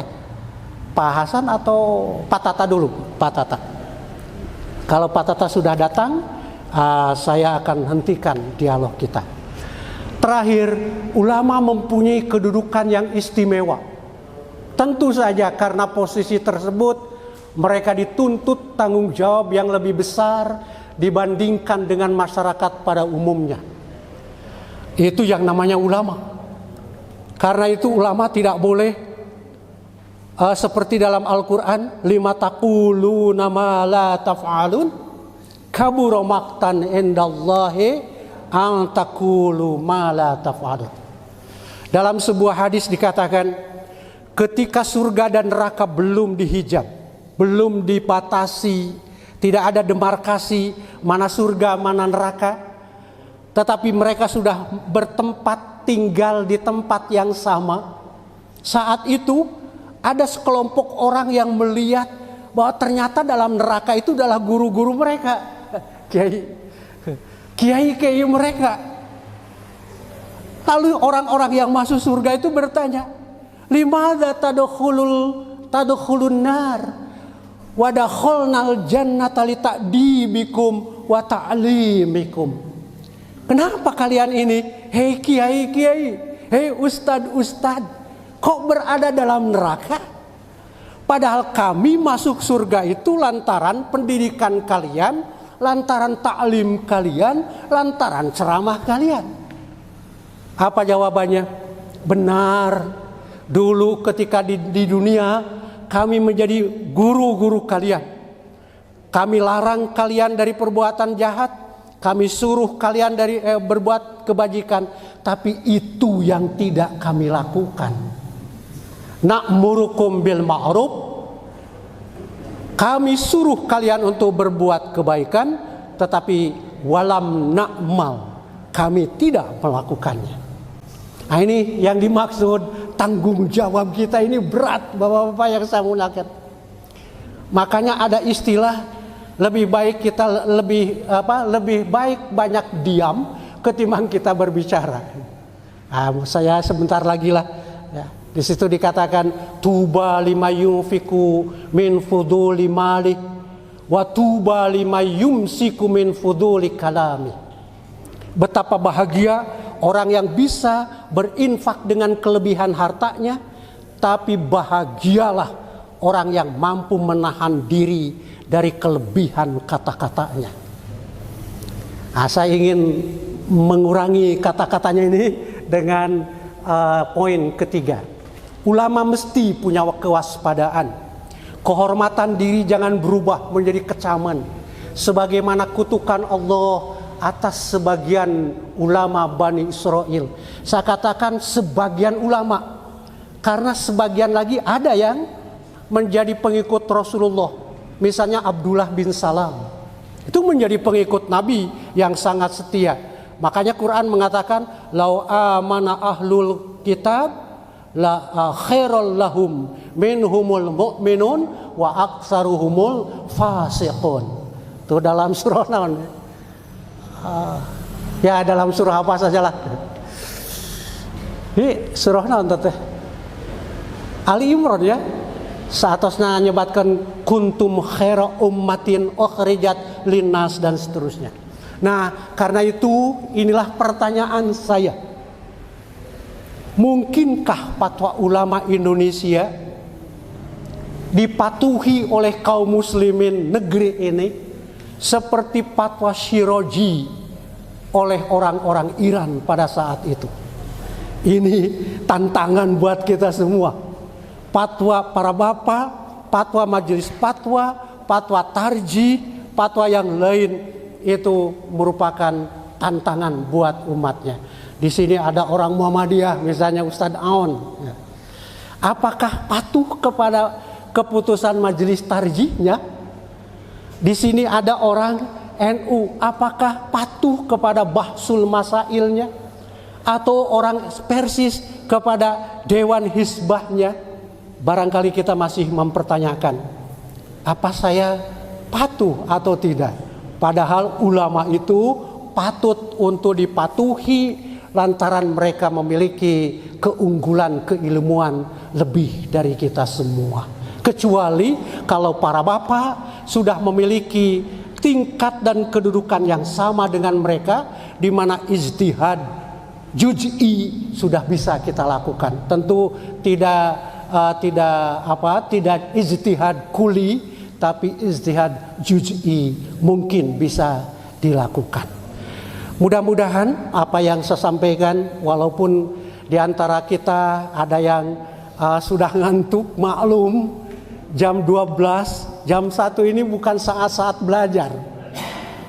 Pak Hasan atau Pak Tata dulu, Pak Tata. Kalau Pak Tata sudah datang, saya akan hentikan dialog kita. Terakhir, ulama mempunyai kedudukan yang istimewa. Tentu saja karena posisi tersebut, mereka dituntut tanggung jawab yang lebih besar dibandingkan dengan masyarakat pada umumnya. Itu yang namanya ulama. Karena itu ulama tidak boleh seperti dalam Al-Quran, lima taquluna ma la taf'alun kabura maqtan indallahi an taqulu ma la taf'alun. Dalam sebuah hadis dikatakan, ketika surga dan neraka belum dihijab, belum dibatasi, tidak ada demarkasi mana surga mana neraka, tetapi mereka sudah bertempat tinggal di tempat yang sama. Saat itu ada sekelompok orang yang melihat bahwa ternyata dalam neraka itu adalah guru-guru mereka, kiai-kiai mereka. Lalu orang-orang yang masuk surga itu bertanya, limadza tadkhulun nar wa dakhalnal jannata lita'dibikum wa ta'limikum. Kenapa kalian ini, hei kiai-kiai, hei ustad-ustad, kok berada dalam neraka? Padahal kami masuk surga itu lantaran pendidikan kalian, lantaran taklim kalian, lantaran ceramah kalian. Apa jawabannya? Benar, dulu ketika di dunia kami menjadi guru-guru kalian. Kami larang kalian dari perbuatan jahat, kami suruh kalian dari berbuat kebajikan, tapi itu yang tidak kami lakukan. Na'murukum bil ma'ruf, kami suruh kalian untuk berbuat kebaikan, tetapi walam na'mal, kami tidak melakukannya. Nah, ini yang dimaksud tanggung jawab kita ini berat, bapak-bapak yang saya muliakan. Makanya ada istilah, lebih baik kita lebih baik banyak diam ketimbang kita berbicara. Saya sebentar lagi lah. Ya, di situ dikatakan tuba lima yunfiku min fuduli mali wa tuba lima yumsiku min fuduli kalami. Betapa bahagia orang yang bisa berinfak dengan kelebihan hartanya, tapi bahagialah orang yang mampu menahan diri dari kelebihan kata-katanya. Saya ingin mengurangi kata-katanya ini dengan poin ketiga. Ulama mesti punya kewaspadaan. Kehormatan diri jangan berubah menjadi kecaman. Sebagaimana kutukan Allah atas sebagian ulama Bani Israel. Saya katakan sebagian ulama, karena sebagian lagi ada yang menjadi pengikut Rasulullah. Misalnya Abdullah bin Salam, itu menjadi pengikut Nabi yang sangat setia. Makanya Quran mengatakan, lau amana ahlul kitab la khairul lahum minhumul mu'minun wa aksaruhumul fasiqun. Itu dalam surah naon? Ya dalam surah apa sajalah. Ini surah naon teh? Ali Imran ya. Saatosna nyebatkan kuntum khaira ummatin ukhrijat linnas dan seterusnya. Nah, karena itu inilah pertanyaan saya. Mungkinkah fatwa ulama Indonesia dipatuhi oleh kaum muslimin negeri ini seperti fatwa Shirazi oleh orang-orang Iran pada saat itu? Ini tantangan buat kita semua. Fatwa para bapak, fatwa majelis fatwa, fatwa tarjih, fatwa yang lain itu merupakan tantangan buat umatnya. Di sini ada orang Muhammadiyah, misalnya Ustadz Aon. Apakah patuh kepada keputusan majelis tarjihnya? Di sini ada orang NU, apakah patuh kepada bahsul masailnya? Atau orang Persis kepada Dewan Hizbahnya? Barangkali kita masih mempertanyakan, apa saya patuh atau tidak? Padahal ulama itu patut untuk dipatuhi lantaran mereka memiliki keunggulan keilmuan lebih dari kita semua. Kecuali kalau para bapak sudah memiliki tingkat dan kedudukan yang sama dengan mereka, di mana ijtihad juz'i sudah bisa kita lakukan. Tentu tidak ijtihad kuli, tapi ijtihad juz'i mungkin bisa dilakukan. Mudah-mudahan apa yang saya sampaikan, walaupun di antara kita ada yang sudah ngantuk, maklum jam 12, jam 1 ini bukan saat-saat belajar.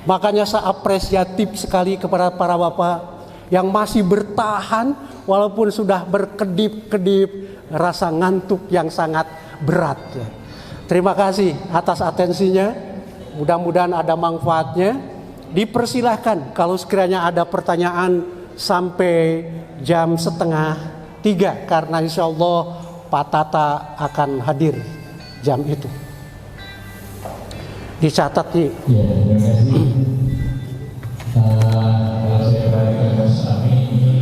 Makanya saya apresiatif sekali kepada para bapak yang masih bertahan walaupun sudah berkedip-kedip rasa ngantuk yang sangat berat. Terima kasih atas atensinya. Mudah-mudahan ada manfaatnya. Dipersilahkan kalau sekiranya ada pertanyaan sampai jam 2:30, karena insya Allah Pak Tata akan hadir jam itu. Dicatat nih. Ya, terima kasih. Kalau saya perhatikan Mas Ami ini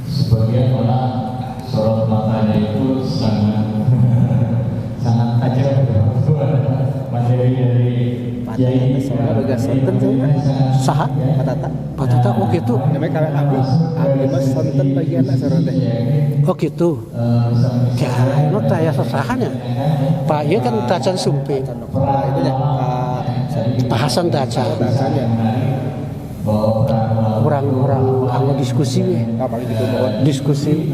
sebagian malah sorot matanya itu sangat tajam. Materi dari Kiai Saha? Pak Tata, oh gitu. Namanya kalau abdi mas sonten bagian sorotnya. Oh gitu. Ya, itu taya sesahannya. Pak iya kan Dacan Sumpi. Itu ya Pak Hasan Dacan. dasarnya. Orang-orang kalau diskusi ya. Paling gitu bahwa Diskusi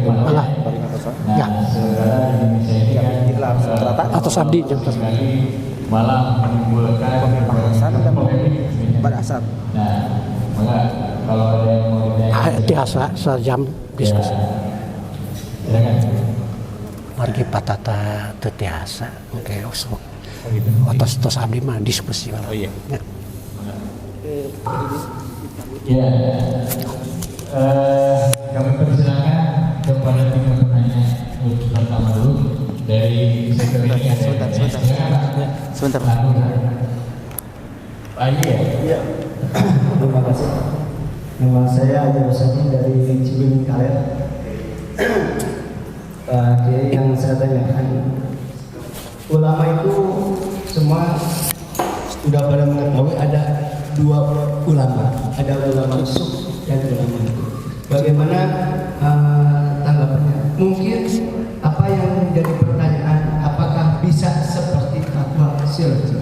malah paling atas. ya Ternyata atas abdi malah menimbulkan pembahasan dan pada asal. Nah, maka kalau ada yang mau ditanya, biasa sejam diskusi. silakan. Margi patata tetiasa. Oke, usuk. Atas abdi mah diskusi. Oh iya. Ya. Ya, kami persilakan kepada tim penanya pertama dulu dari sektor ini. Sebentar. Iya. Terima kasih. Nama saya Haji Rosadi dari Cibiring Kaler. Yang saya tanyakan, ulama itu semua sudah pada mengetahui ada dua ulama, ada ulama usuk dan ulama itu. Bagaimana tanggapannya? Mungkin apa yang menjadi pertanyaan, apakah bisa seperti fatwa Shirazi?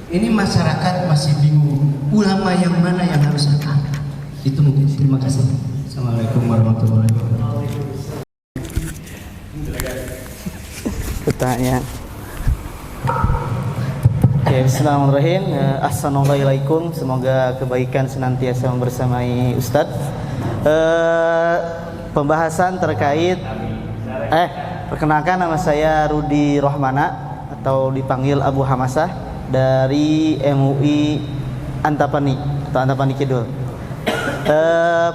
Ini masyarakat masih bingung, ulama yang mana yang harus diangkat. Itu mungkin. Terima kasih. Assalamualaikum warahmatullahi wabarakatuh. Pertanyaan. Oke, bismillahirrahmanirrahim. Assalamualaikum. Semoga kebaikan senantiasa membersamai Ustadz. Pembahasan terkait perkenalkan, nama saya Rudi Rohmana atau dipanggil Abu Hamasah dari MUI Antapani atau Antapani Kidul.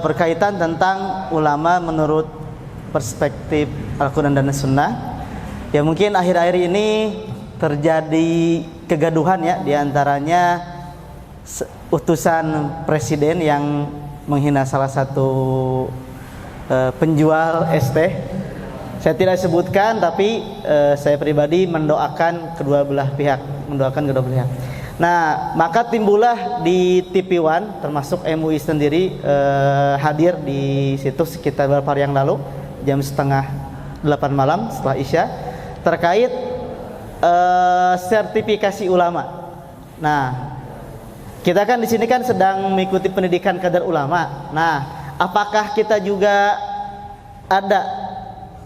Berkaitan tentang ulama menurut perspektif Al-Quran dan Sunnah. Ya, mungkin akhir-akhir ini terjadi kegaduhan ya, diantaranya utusan presiden yang menghina salah satu penjual es teh. Saya tidak sebutkan, tapi saya pribadi mendoakan kedua belah pihak. Nah, maka timbullah di TV One, termasuk MUI sendiri hadir di situ sekitar beberapa hari yang lalu, jam 7:30 malam setelah Isya, terkait sertifikasi ulama. Nah, kita kan di sini kan sedang mengikuti pendidikan kadar ulama. Nah, apakah kita juga ada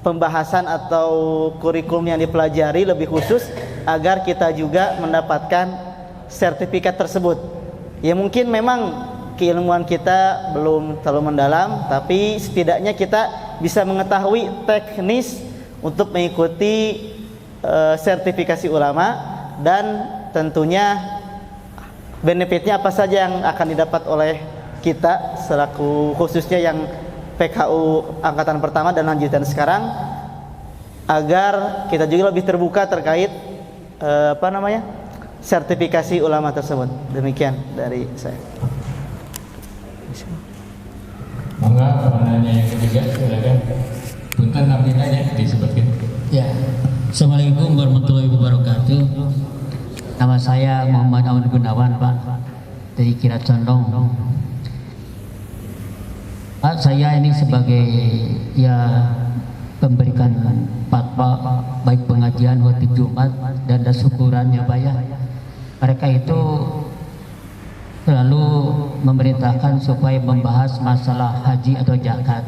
pembahasan atau kurikulum yang dipelajari lebih khusus agar kita juga mendapatkan sertifikat tersebut? Ya, mungkin memang keilmuan kita belum terlalu mendalam, tapi setidaknya kita bisa mengetahui teknis untuk mengikuti sertifikasi ulama, dan tentunya benefitnya apa saja yang akan didapat oleh kita selaku khususnya yang PKU angkatan pertama dan lanjutan sekarang, agar kita juga lebih terbuka terkait sertifikasi ulama tersebut. Demikian dari saya. Monggo penanya yang ketiga, silakan. Punten namanya disebutkan. Ya, Assalamualaikum warahmatullahi wabarakatuh. Nama saya Muhammad Aun Gunawan, Pak, dari Kirat Condong. Pak, saya ini sebagai memberikan fatwa baik pengajian khotib Jumat dan syukuran ya Pak ya. Mereka itu selalu memerintahkan supaya membahas masalah haji atau zakat.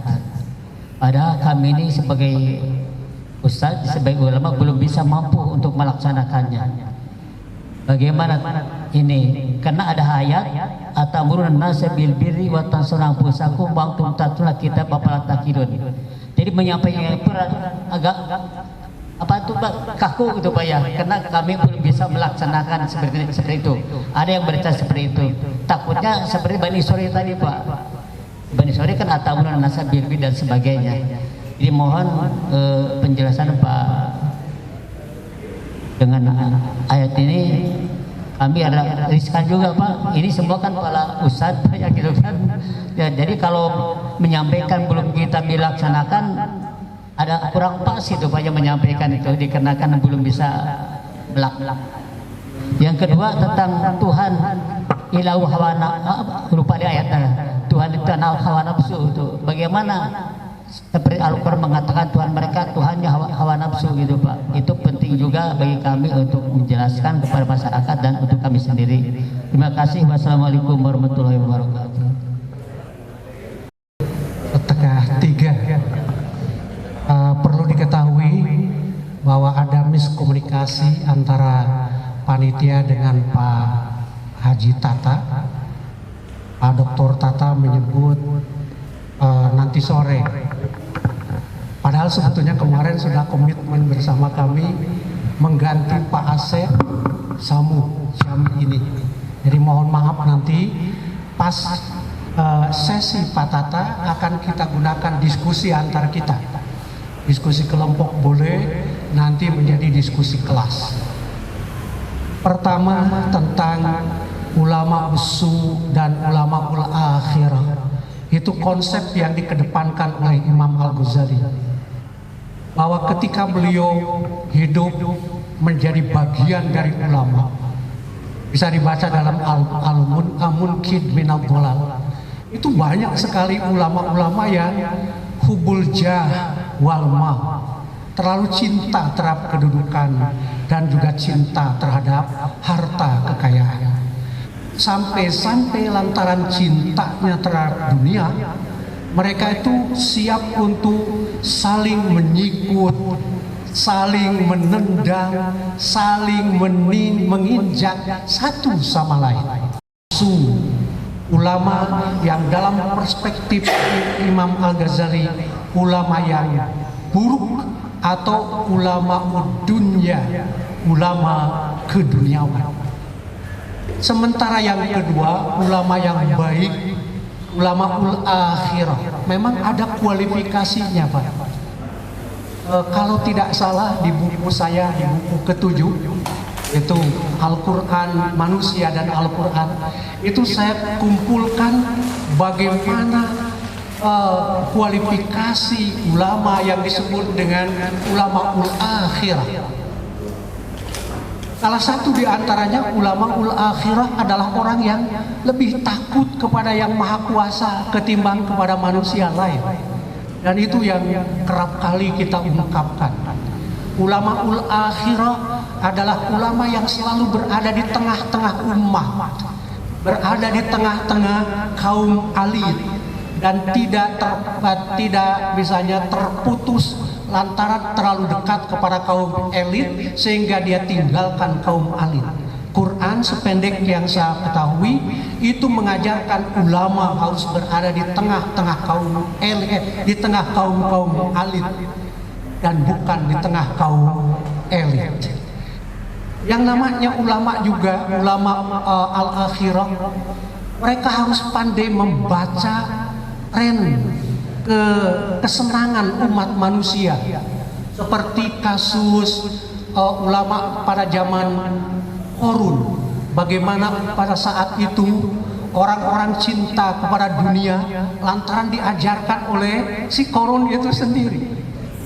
Padahal kami ini sebagai ustadz, sebagai ulama belum bisa mampu untuk melaksanakannya. Bagaimana ini? Karena ada ayat atamuruna nasa bil birri wa tansawna anfusakum wa antum tatluna kitab afala taqilun. Jadi menyampaikan agak kaku gitu Pak ya, karena kami belum bisa melaksanakan seperti itu. Ada yang berita seperti itu. Takutnya seperti Bani Israil tadi Pak. Bani Israil kan atamuruna nasa bil birri dan sebagainya. Jadi mohon penjelasan Pak dengan ayat ini. Kami ada riskan juga Pak. Ini semua kan para ustadz ya gitu kan. Ya, jadi kalau menyampaikan belum kita dilaksanakan, ada kurang pas itu Pak yang menyampaikan itu, dikarenakan belum bisa belak. Yang kedua tentang Tuhan ilahu hawana, lupa di ayatnya. Tuhan itu hawa nafsu itu. Bagaimana? Seperti Al-Quran mengatakan Tuhan mereka Tuhannya hawa nafsu gitu Pak. Itu penting juga bagi kami untuk menjelaskan kepada masyarakat dan untuk kami sendiri. Terima kasih. Wassalamualaikum warahmatullahi wabarakatuh. Tiga, perlu diketahui bahwa ada miskomunikasi antara panitia dengan Pak Haji Tata. Pak Dr. Tata menyebut nanti sore. Padahal sebetulnya kemarin sudah komitmen bersama kami mengganti Pak Asep Samu Syam ini. Jadi mohon maaf nanti pas sesi Pak Tata akan kita gunakan diskusi antar kita. Diskusi kelompok boleh, nanti menjadi diskusi kelas. Pertama tentang ulama usul dan ulama ul akhirah. Itu konsep yang dikedepankan oleh Imam Al-Ghazali, bahwa ketika beliau hidup menjadi bagian dari ulama. Bisa dibaca dalam Al-Munkid min ad-Dhalal. Itu banyak sekali ulama-ulama yang hubul jah wal ma, terlalu cinta terhadap kedudukan dan juga cinta terhadap harta kekayaan. sampai-sampai lantaran cintanya terhadap dunia, mereka itu siap untuk saling menyikut, saling menendang, saling menginjak satu sama lain. Ulama yang dalam perspektif Imam Al-Ghazali, ulama yang buruk atau ulama dunia, ulama keduniawan. Sementara yang kedua, ulama yang baik, ulama ul akhirah. Memang ada kualifikasinya, Pak. Kalau tidak salah di buku saya, di buku ke-7, itu Al-Quran Manusia dan Al-Quran, itu saya kumpulkan bagaimana kualifikasi ulama yang disebut dengan ulama ul akhirah. Salah satu di antaranya ulama ul akhirah adalah orang yang lebih takut kepada yang maha kuasa ketimbang kepada manusia lain. Dan itu yang kerap kali kita ungkapkan. Ulama ul akhirah adalah ulama yang selalu berada di tengah-tengah ummah, berada di tengah-tengah kaum elit, dan tidak misalnya terputus lantaran terlalu dekat kepada kaum elit sehingga dia tinggalkan kaum elit. Quran sependek yang saya ketahui itu mengajarkan ulama harus berada di tengah-tengah kaum elit, di tengah kaum elit, dan bukan di tengah kaum elit. Yang namanya ulama juga, ulama al-akhirah, mereka harus pandai membaca tren kesenangan umat manusia, seperti kasus ulama pada zaman Qarun. Bagaimana pada saat itu orang-orang cinta kepada dunia lantaran diajarkan oleh si Qarun itu sendiri.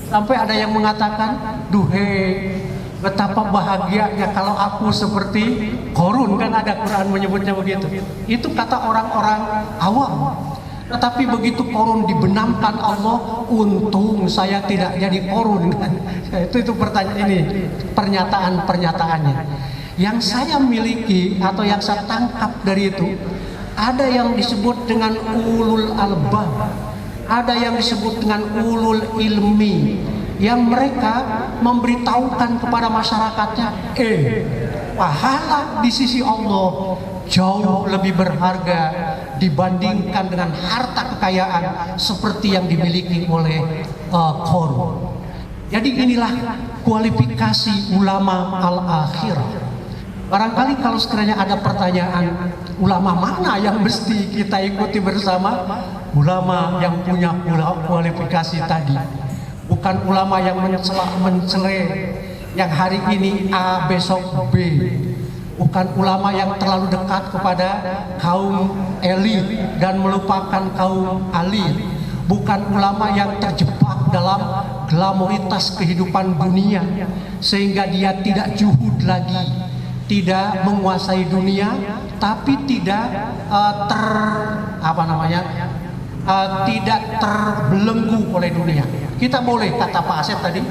Sampai ada yang mengatakan, duhai, betapa bahagianya kalau aku seperti Qarun, kan ada Quran menyebutnya begitu. Itu kata orang-orang awam. Tetapi begitu Qarun dibenamkan Allah, untung saya tidak jadi Qarun. Itu pertanyaan ini, pernyataan-pernyataannya. Yang saya miliki atau yang saya tangkap dari itu, ada yang disebut dengan ulul albab, ada yang disebut dengan ulul ilmi, yang mereka memberitahukan kepada masyarakatnya, pahala di sisi Allah jauh lebih berharga dibandingkan dengan harta kekayaan seperti yang dimiliki oleh Qarun. Jadi inilah kualifikasi ulama al-akhirah. Barangkali kalau sekiranya ada pertanyaan, ulama mana yang mesti kita ikuti bersama? Ulama yang punya kualifikasi tadi, bukan ulama yang mencela, yang hari ini A besok B. Bukan ulama yang terlalu dekat kepada kaum elit dan melupakan kaum elit. Bukan ulama yang terjebak dalam glamoritas kehidupan dunia sehingga dia tidak juhud lagi, tidak menguasai dunia, tapi tidak tidak terbelenggu oleh dunia. Kita boleh, kata Pak Asep tadi,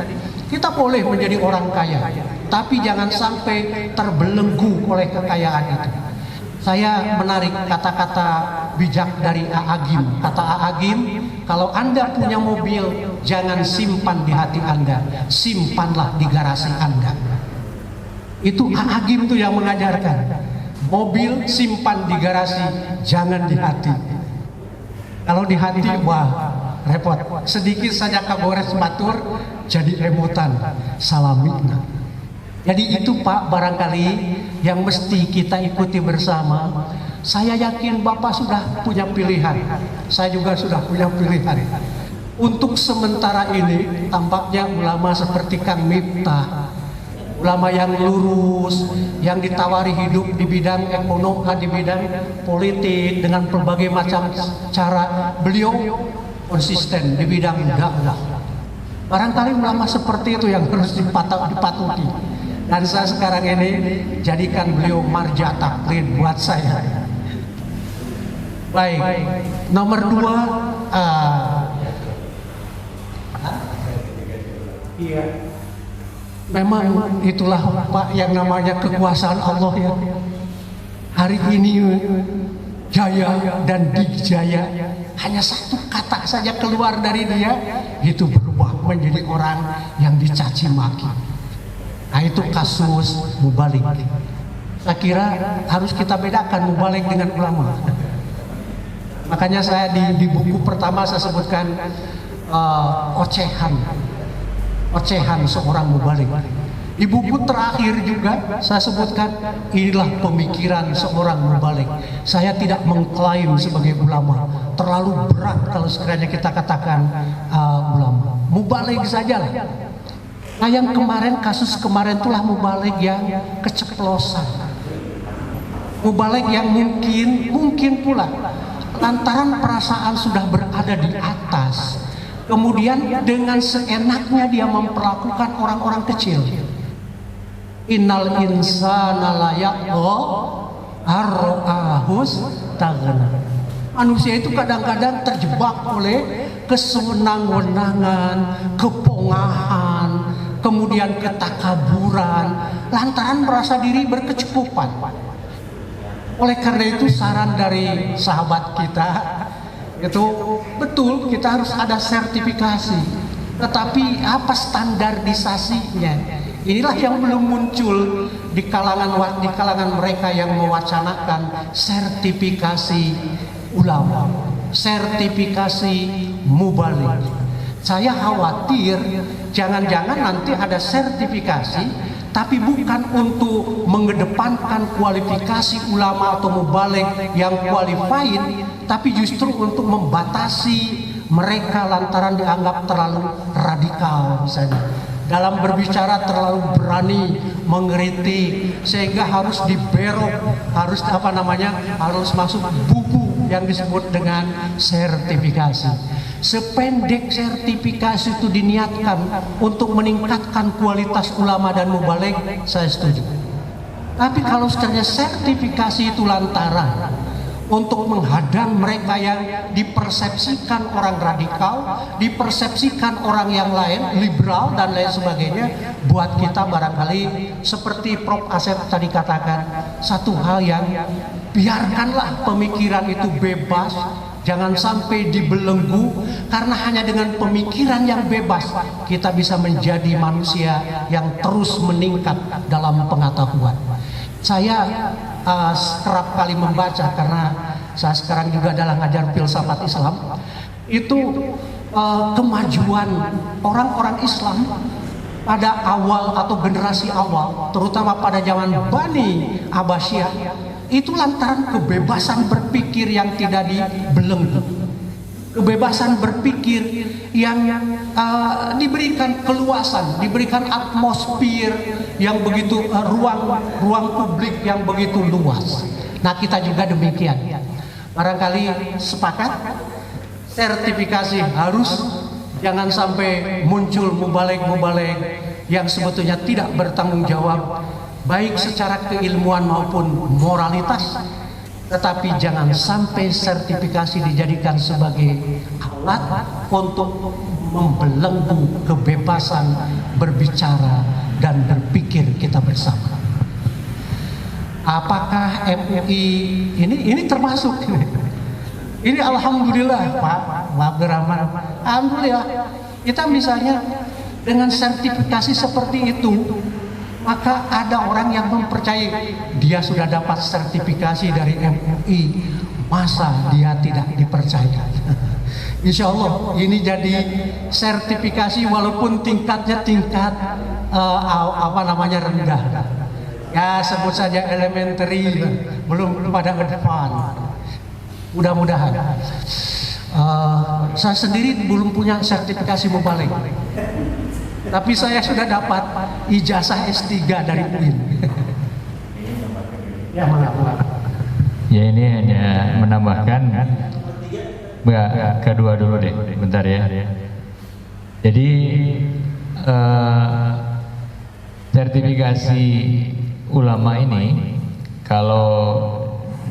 kita boleh menjadi orang kaya, tapi jangan sampai terbelenggu oleh kekayaan itu. Saya menarik kata-kata bijak dari Agim. Kata Agim, kalau Anda punya mobil, jangan simpan di hati Anda, simpanlah di garasi Anda. Itu Agim tuh yang mengajarkan. Mobil simpan di garasi, jangan di hati. Kalau di hati, wah, repot. Sedikit saja kagores batur jadi rebutan, salamina. Jadi itu Pak, barangkali yang mesti kita ikuti bersama. Saya yakin Bapak sudah punya pilihan, saya juga sudah punya pilihan. Untuk sementara ini tampaknya ulama seperti Kang Miftah, ulama yang lurus, yang ditawari hidup di bidang ekonomi, di bidang politik dengan berbagai macam cara, beliau konsisten di bidang dakwah. Barangkali ulama seperti itu yang harus dipatuti. Dan saya sekarang ini jadikan beliau marja taklid buat saya. Baik, nomor 2, iya. Memang itulah Pak yang namanya kekuasaan Allah ya. hari ini Jaya dan Digjaya, hanya satu kata saja keluar dari dia, itu berubah menjadi orang yang dicaci maki. Nah, itu kasus mubalik. Saya kira harus kita bedakan mubalik dengan ulama. Makanya saya di buku pertama saya sebutkan ocehan seorang mubalik. Di buku terakhir juga saya sebutkan inilah pemikiran seorang mubalik. Saya tidak mengklaim sebagai ulama, terlalu berat kalau sekiranya kita katakan ulama. Mubalik saja lah. Nah, yang kemarin, kasus kemarin itulah mubalik yang keceplosan, mubalik yang mungkin pula lantaran perasaan sudah berada di atas, kemudian dengan seenaknya dia memperlakukan orang-orang kecil. Innal insana la yaqo ar-ra'ahus taghna. Manusia itu kadang-kadang terjebak oleh kesenang-wenangan, kepongahan, kemudian ketakaburan, lantaran merasa diri berkecukupan. Oleh karena itu saran dari sahabat kita itu betul, kita harus ada sertifikasi. Tetapi apa standarisasinya? Inilah yang belum muncul di kalangan mereka yang mewacanakan sertifikasi ulama, sertifikasi mubalik. Saya khawatir jangan-jangan nanti ada sertifikasi, tapi bukan untuk mengedepankan kualifikasi ulama atau mubalik yang qualified, tapi justru untuk membatasi mereka lantaran dianggap terlalu radikal misalnya. Dalam berbicara terlalu berani mengkritik, sehingga harus diberok, harus masuk buku yang disebut dengan sertifikasi. Sependek sertifikasi itu diniatkan untuk meningkatkan kualitas ulama dan mubalik, saya setuju. Tapi kalau sekiranya sertifikasi itu lantaran untuk menghadang mereka yang dipersepsikan orang radikal, dipersepsikan orang yang lain, liberal dan lain sebagainya, buat kita barangkali seperti Prof. Asep tadi katakan, satu hal yang biarkanlah pemikiran itu bebas, jangan sampai dibelenggu, karena hanya dengan pemikiran yang bebas kita bisa menjadi manusia yang terus meningkat dalam pengetahuan. Saya kerap kali membaca, karena saya sekarang juga adalah ngajar filsafat Islam, itu kemajuan orang-orang Islam pada awal atau generasi awal, terutama pada zaman Bani Abbasiyah, itu lantaran kebebasan berpikir yang tidak dibelenggu, kebebasan berpikir yang diberikan keluasan, diberikan atmosfer yang begitu, ruang publik yang begitu luas. Nah, kita juga demikian. Barangkali sepakat sertifikasi harus, jangan sampai muncul mubalik-mubalik yang sebetulnya tidak bertanggung jawab baik secara keilmuan maupun moralitas. Tetapi jangan sampai sertifikasi dijadikan sebagai alat untuk membelenggu kebebasan berbicara dan berpikir kita bersama. Apakah MUI ini termasuk? Ini alhamdulillah Pak Abdurrahman, alhamdulillah kita misalnya dengan sertifikasi seperti itu, maka ada orang yang mempercayai dia sudah dapat sertifikasi dari MUI, masa dia tidak dipercaya? Insya Allah ini jadi sertifikasi walaupun tingkatnya tingkat rendah. Ya sebut saja elementary, belum pada ke depan. Mudah-mudahan. Saya sendiri belum punya sertifikasi mubalik, tapi saya sudah dapat ijazah S3 dari UIN. Ya, ini hanya menambahkan, kedua dulu deh, bentar ya. Jadi sertifikasi ulama ini kalau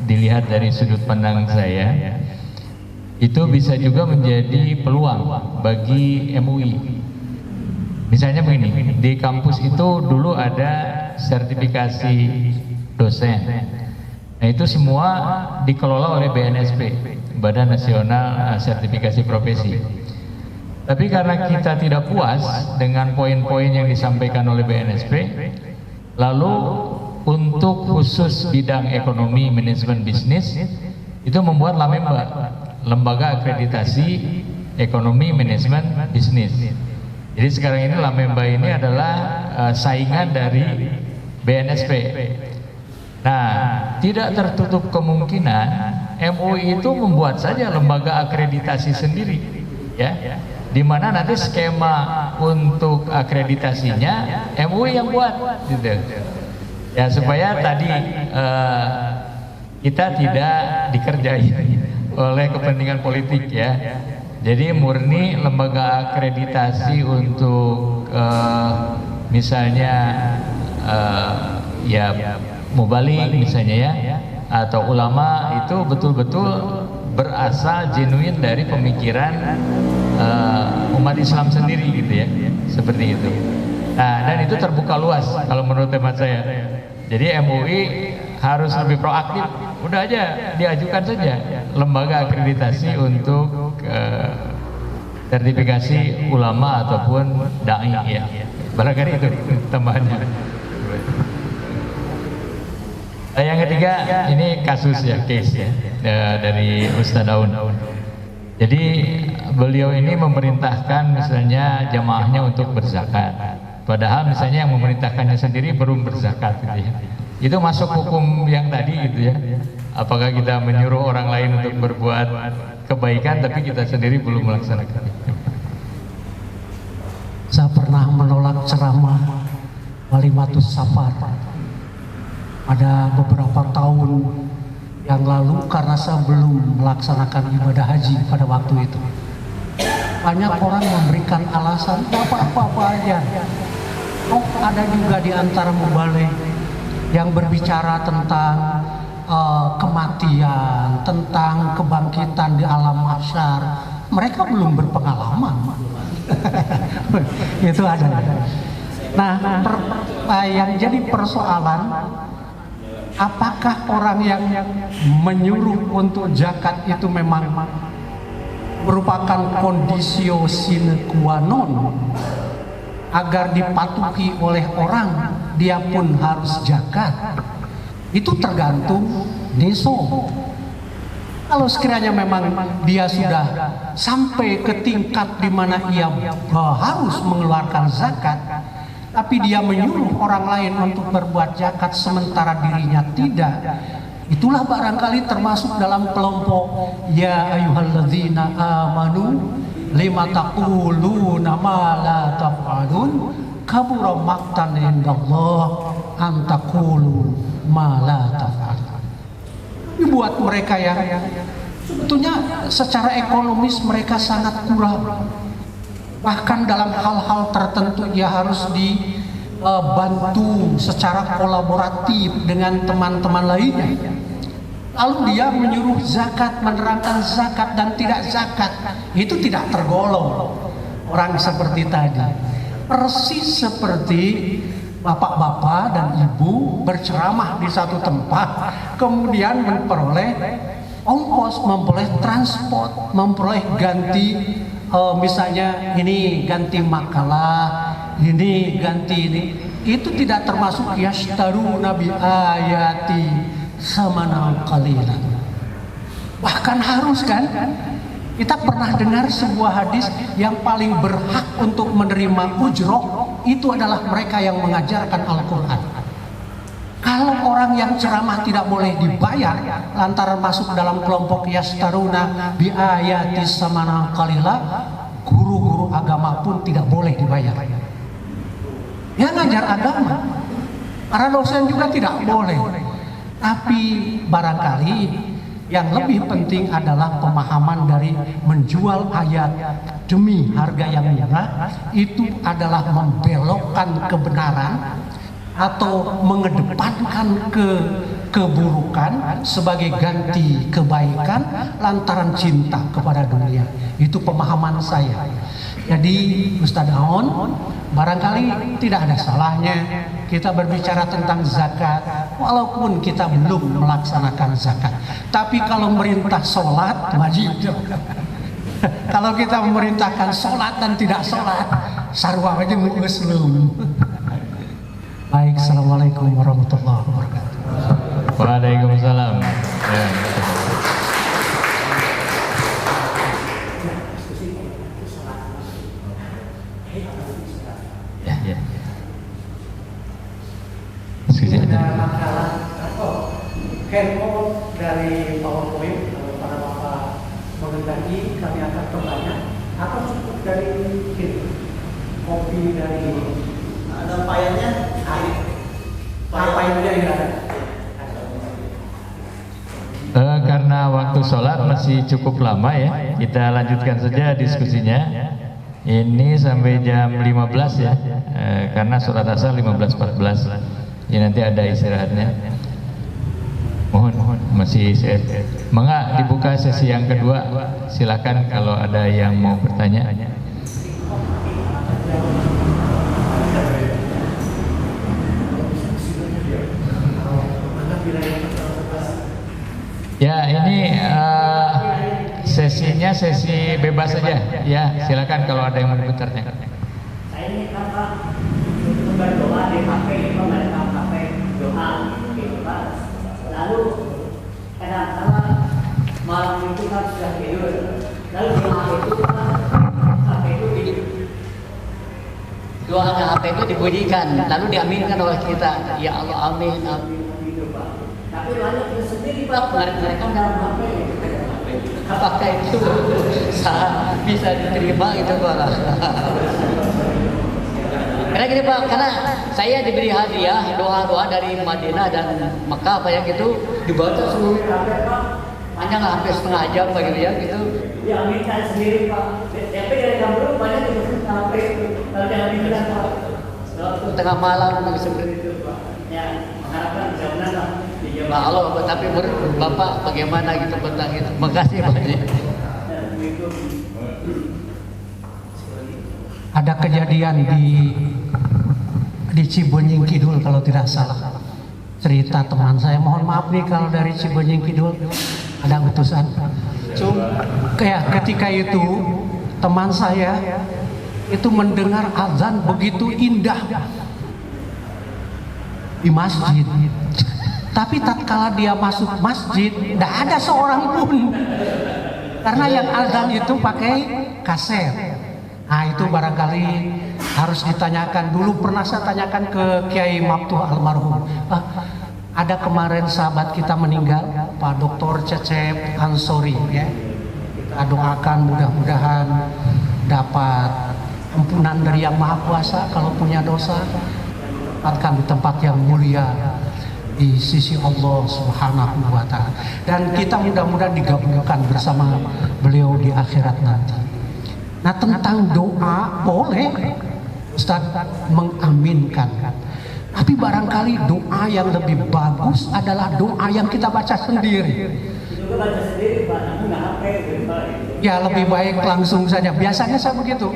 dilihat dari sudut pandang saya, itu bisa juga menjadi peluang bagi MUI. Misalnya begini, di kampus itu dulu ada sertifikasi dosen, Nah itu semua dikelola oleh BNSP, Badan Nasional Sertifikasi Profesi. Tapi karena kita tidak puas dengan poin-poin yang disampaikan oleh BNSP, lalu untuk khusus bidang ekonomi manajemen bisnis itu membuat LAMEMBA, Lembaga Akreditasi Ekonomi Manajemen Bisnis. Jadi sekarang ini LAMEMBA ini adalah saingan dari BNSP. Nah, tidak tertutup kemungkinan MUI itu membuat saja lembaga akreditasi sendiri, ya, di mana nanti skema untuk akreditasinya MUI yang buat, gitu. Ya supaya tadi kita tidak dikerjai oleh kepentingan politik, ya. Jadi murni lembaga akreditasi untuk misalnya ya mubalik misalnya, ya, atau ulama, itu betul-betul berasal genuine dari pemikiran umat Islam sendiri, gitu ya, seperti itu. Nah, dan itu terbuka luas kalau menurut teman saya. Jadi MUI harus lebih proaktif, udah aja diajukan saja lembaga akreditasi untuk sertifikasi ulama ataupun dai, ya. Barangkali itu tambahannya. Yang ketiga, ini kasus, ya, case, ya, dari Ustadz Daun. Jadi beliau ini memerintahkan misalnya jamaahnya untuk berzakat, padahal misalnya yang memerintahkannya sendiri belum berzakat, gitu ya. Itu masuk hukum yang tadi, gitu ya. Apakah kita menyuruh orang lain untuk berbuat kebaikan tapi kita sendiri belum melaksanakan? Saya pernah menolak ceramah Walimatus Safar pada beberapa tahun yang lalu karena saya belum melaksanakan ibadah haji pada waktu itu. Banyak orang memberikan alasan apa-apa aja. Oh, ada juga di antara mubalik yang berbicara tentang kematian, tentang kebangkitan di alam mahsyar. Mereka belum berpengalaman. Itu ada. Nah, yang jadi persoalan, apakah orang yang menyuruh untuk zakat itu memang merupakan kondisio sine qua non agar dipatuhi oleh orang, dia pun harus zakat? Itu tergantung deso. Kalau sekiranya memang dia sudah sampai ke tingkat di mana ia harus mengeluarkan zakat, tapi dia menyuruh orang lain untuk berbuat zakat sementara dirinya tidak, itulah barangkali termasuk dalam kelompok ya ayyuhalladzina amanu lima taquluna ma la taf'alun kabura maqtan indallah an taqulu ma la taf'alun. Dibuat mereka yang sebetulnya secara ekonomis mereka sangat kurang. Bahkan dalam hal-hal tertentu dia harus dibantu secara kolaboratif dengan teman-teman lainnya. Lalu dia menyuruh zakat, menerangkan zakat dan tidak zakat, itu tidak tergolong orang seperti tadi. Persis seperti bapak-bapak dan ibu berceramah di satu tempat, kemudian memperoleh ongkos, memperoleh transport, memperoleh ganti, misalnya ini ganti makalah, ini ganti ini. Itu tidak termasuk yashtaruna bi ayati samanan qalilan. Bahkan harus kan? Kita pernah dengar sebuah hadis yang paling berhak untuk menerima ujroh itu adalah mereka yang mengajarkan Al-Quran. Kalau orang yang ceramah tidak boleh dibayar lantaran masuk dalam kelompok yastaruna bi ayati samanan qalila, guru-guru agama pun tidak boleh dibayar. Ya ngajar agama, para dosen juga tidak boleh. Tapi barangkali yang lebih penting adalah pemahaman dari menjual ayat demi harga yang murah itu adalah membelokkan kebenaran atau mengedepankan keburukan sebagai ganti kebaikan lantaran cinta kepada dunia. Itu pemahaman saya. Jadi Ustadz Aon barangkali tidak ada salahnya kita berbicara tentang zakat, walaupun kita belum melaksanakan zakat. Tapi kalau merintah sholat, wajib. Kalau kita memerintahkan sholat dan tidak sholat, sarwa aja muslim. Baik, assalamualaikum warahmatullahi wabarakatuh. Waalaikumsalam. Ya. Makalah handphone dari PowerPoint, kalau para bapak mengendaki kami akan perbanyak, atau cukup dari kopi dari Ada file-nya? apa yang ada. Karena waktu sholat masih cukup lama ya, kita lanjutkan saja diskusinya. Ini sampai jam 15 ya, karena sholat asar 15.14. Ya nanti ada istirahatnya. Mohon masih mangga dibuka sesi yang kedua. Silakan kalau ada yang mau bertanya. Ya ini sesinya sesi bebas saja. Ya silakan kalau ada yang mau bertanya. Saya ini Pak berdoa di HP, merekam HP doa gitu Pak. Lalu kadang-kadang malam itu kan sudah tidur, lalu doa itu kan HP itu doa HP itu dibunyikan, lalu diaminkan oleh kita. Ya Allah amin amin gitu Pak. Tapi banyak kita sendiri Pak merekam dalam HP. Apakah itu bisa diterima gitu Pak? Karena gini Pak, karena saya diberi hadiah doa-doa dari Madinah dan Mekah apa ya gitu, dibaca seluruh HP Pak, panjang hampir setengah jam begitu ya gitu. Diaminkan sendiri Pak. Tapi dari kampung banyak di HP itu, kalau diaminkan Pak. Tengah malam seperti itu Pak. Ya mengharapkan jaminan lah. Nah, Allah, tapi menurut Bapak bagaimana gitu tentang itu? Makasih Pak. Ada kejadian di Cibenying Kidul kalau tidak salah. Cerita teman saya, mohon maaf nih kalau dari Cibenying Kidul ada utusan. Kayak ketika itu teman saya itu mendengar azan begitu indah di masjid. Tapi tatkala dia masuk masjid, tidak ada seorang pun. Karena yang azan itu pakai kaset. Nah itu barangkali harus ditanyakan dulu. Pernah saya tanyakan ke Kiai Maftuh almarhum. Ada kemarin sahabat kita meninggal, Pak Dr. Cecep Ansori. Ya. Kita doakan mudah-mudahan dapat ampunan dari Yang Maha Kuasa. Kalau punya dosa, dapatkan di tempat yang mulia di sisi Allah Subhanahu wa Ta'ala, dan kita mudah-mudahan digabungkan bersama beliau di akhirat nanti. Nah, tentang doa boleh Ustaz mengaminkan, tapi barangkali doa yang lebih bagus adalah doa yang kita baca sendiri. Ya lebih baik langsung saja. Biasanya saya begitu.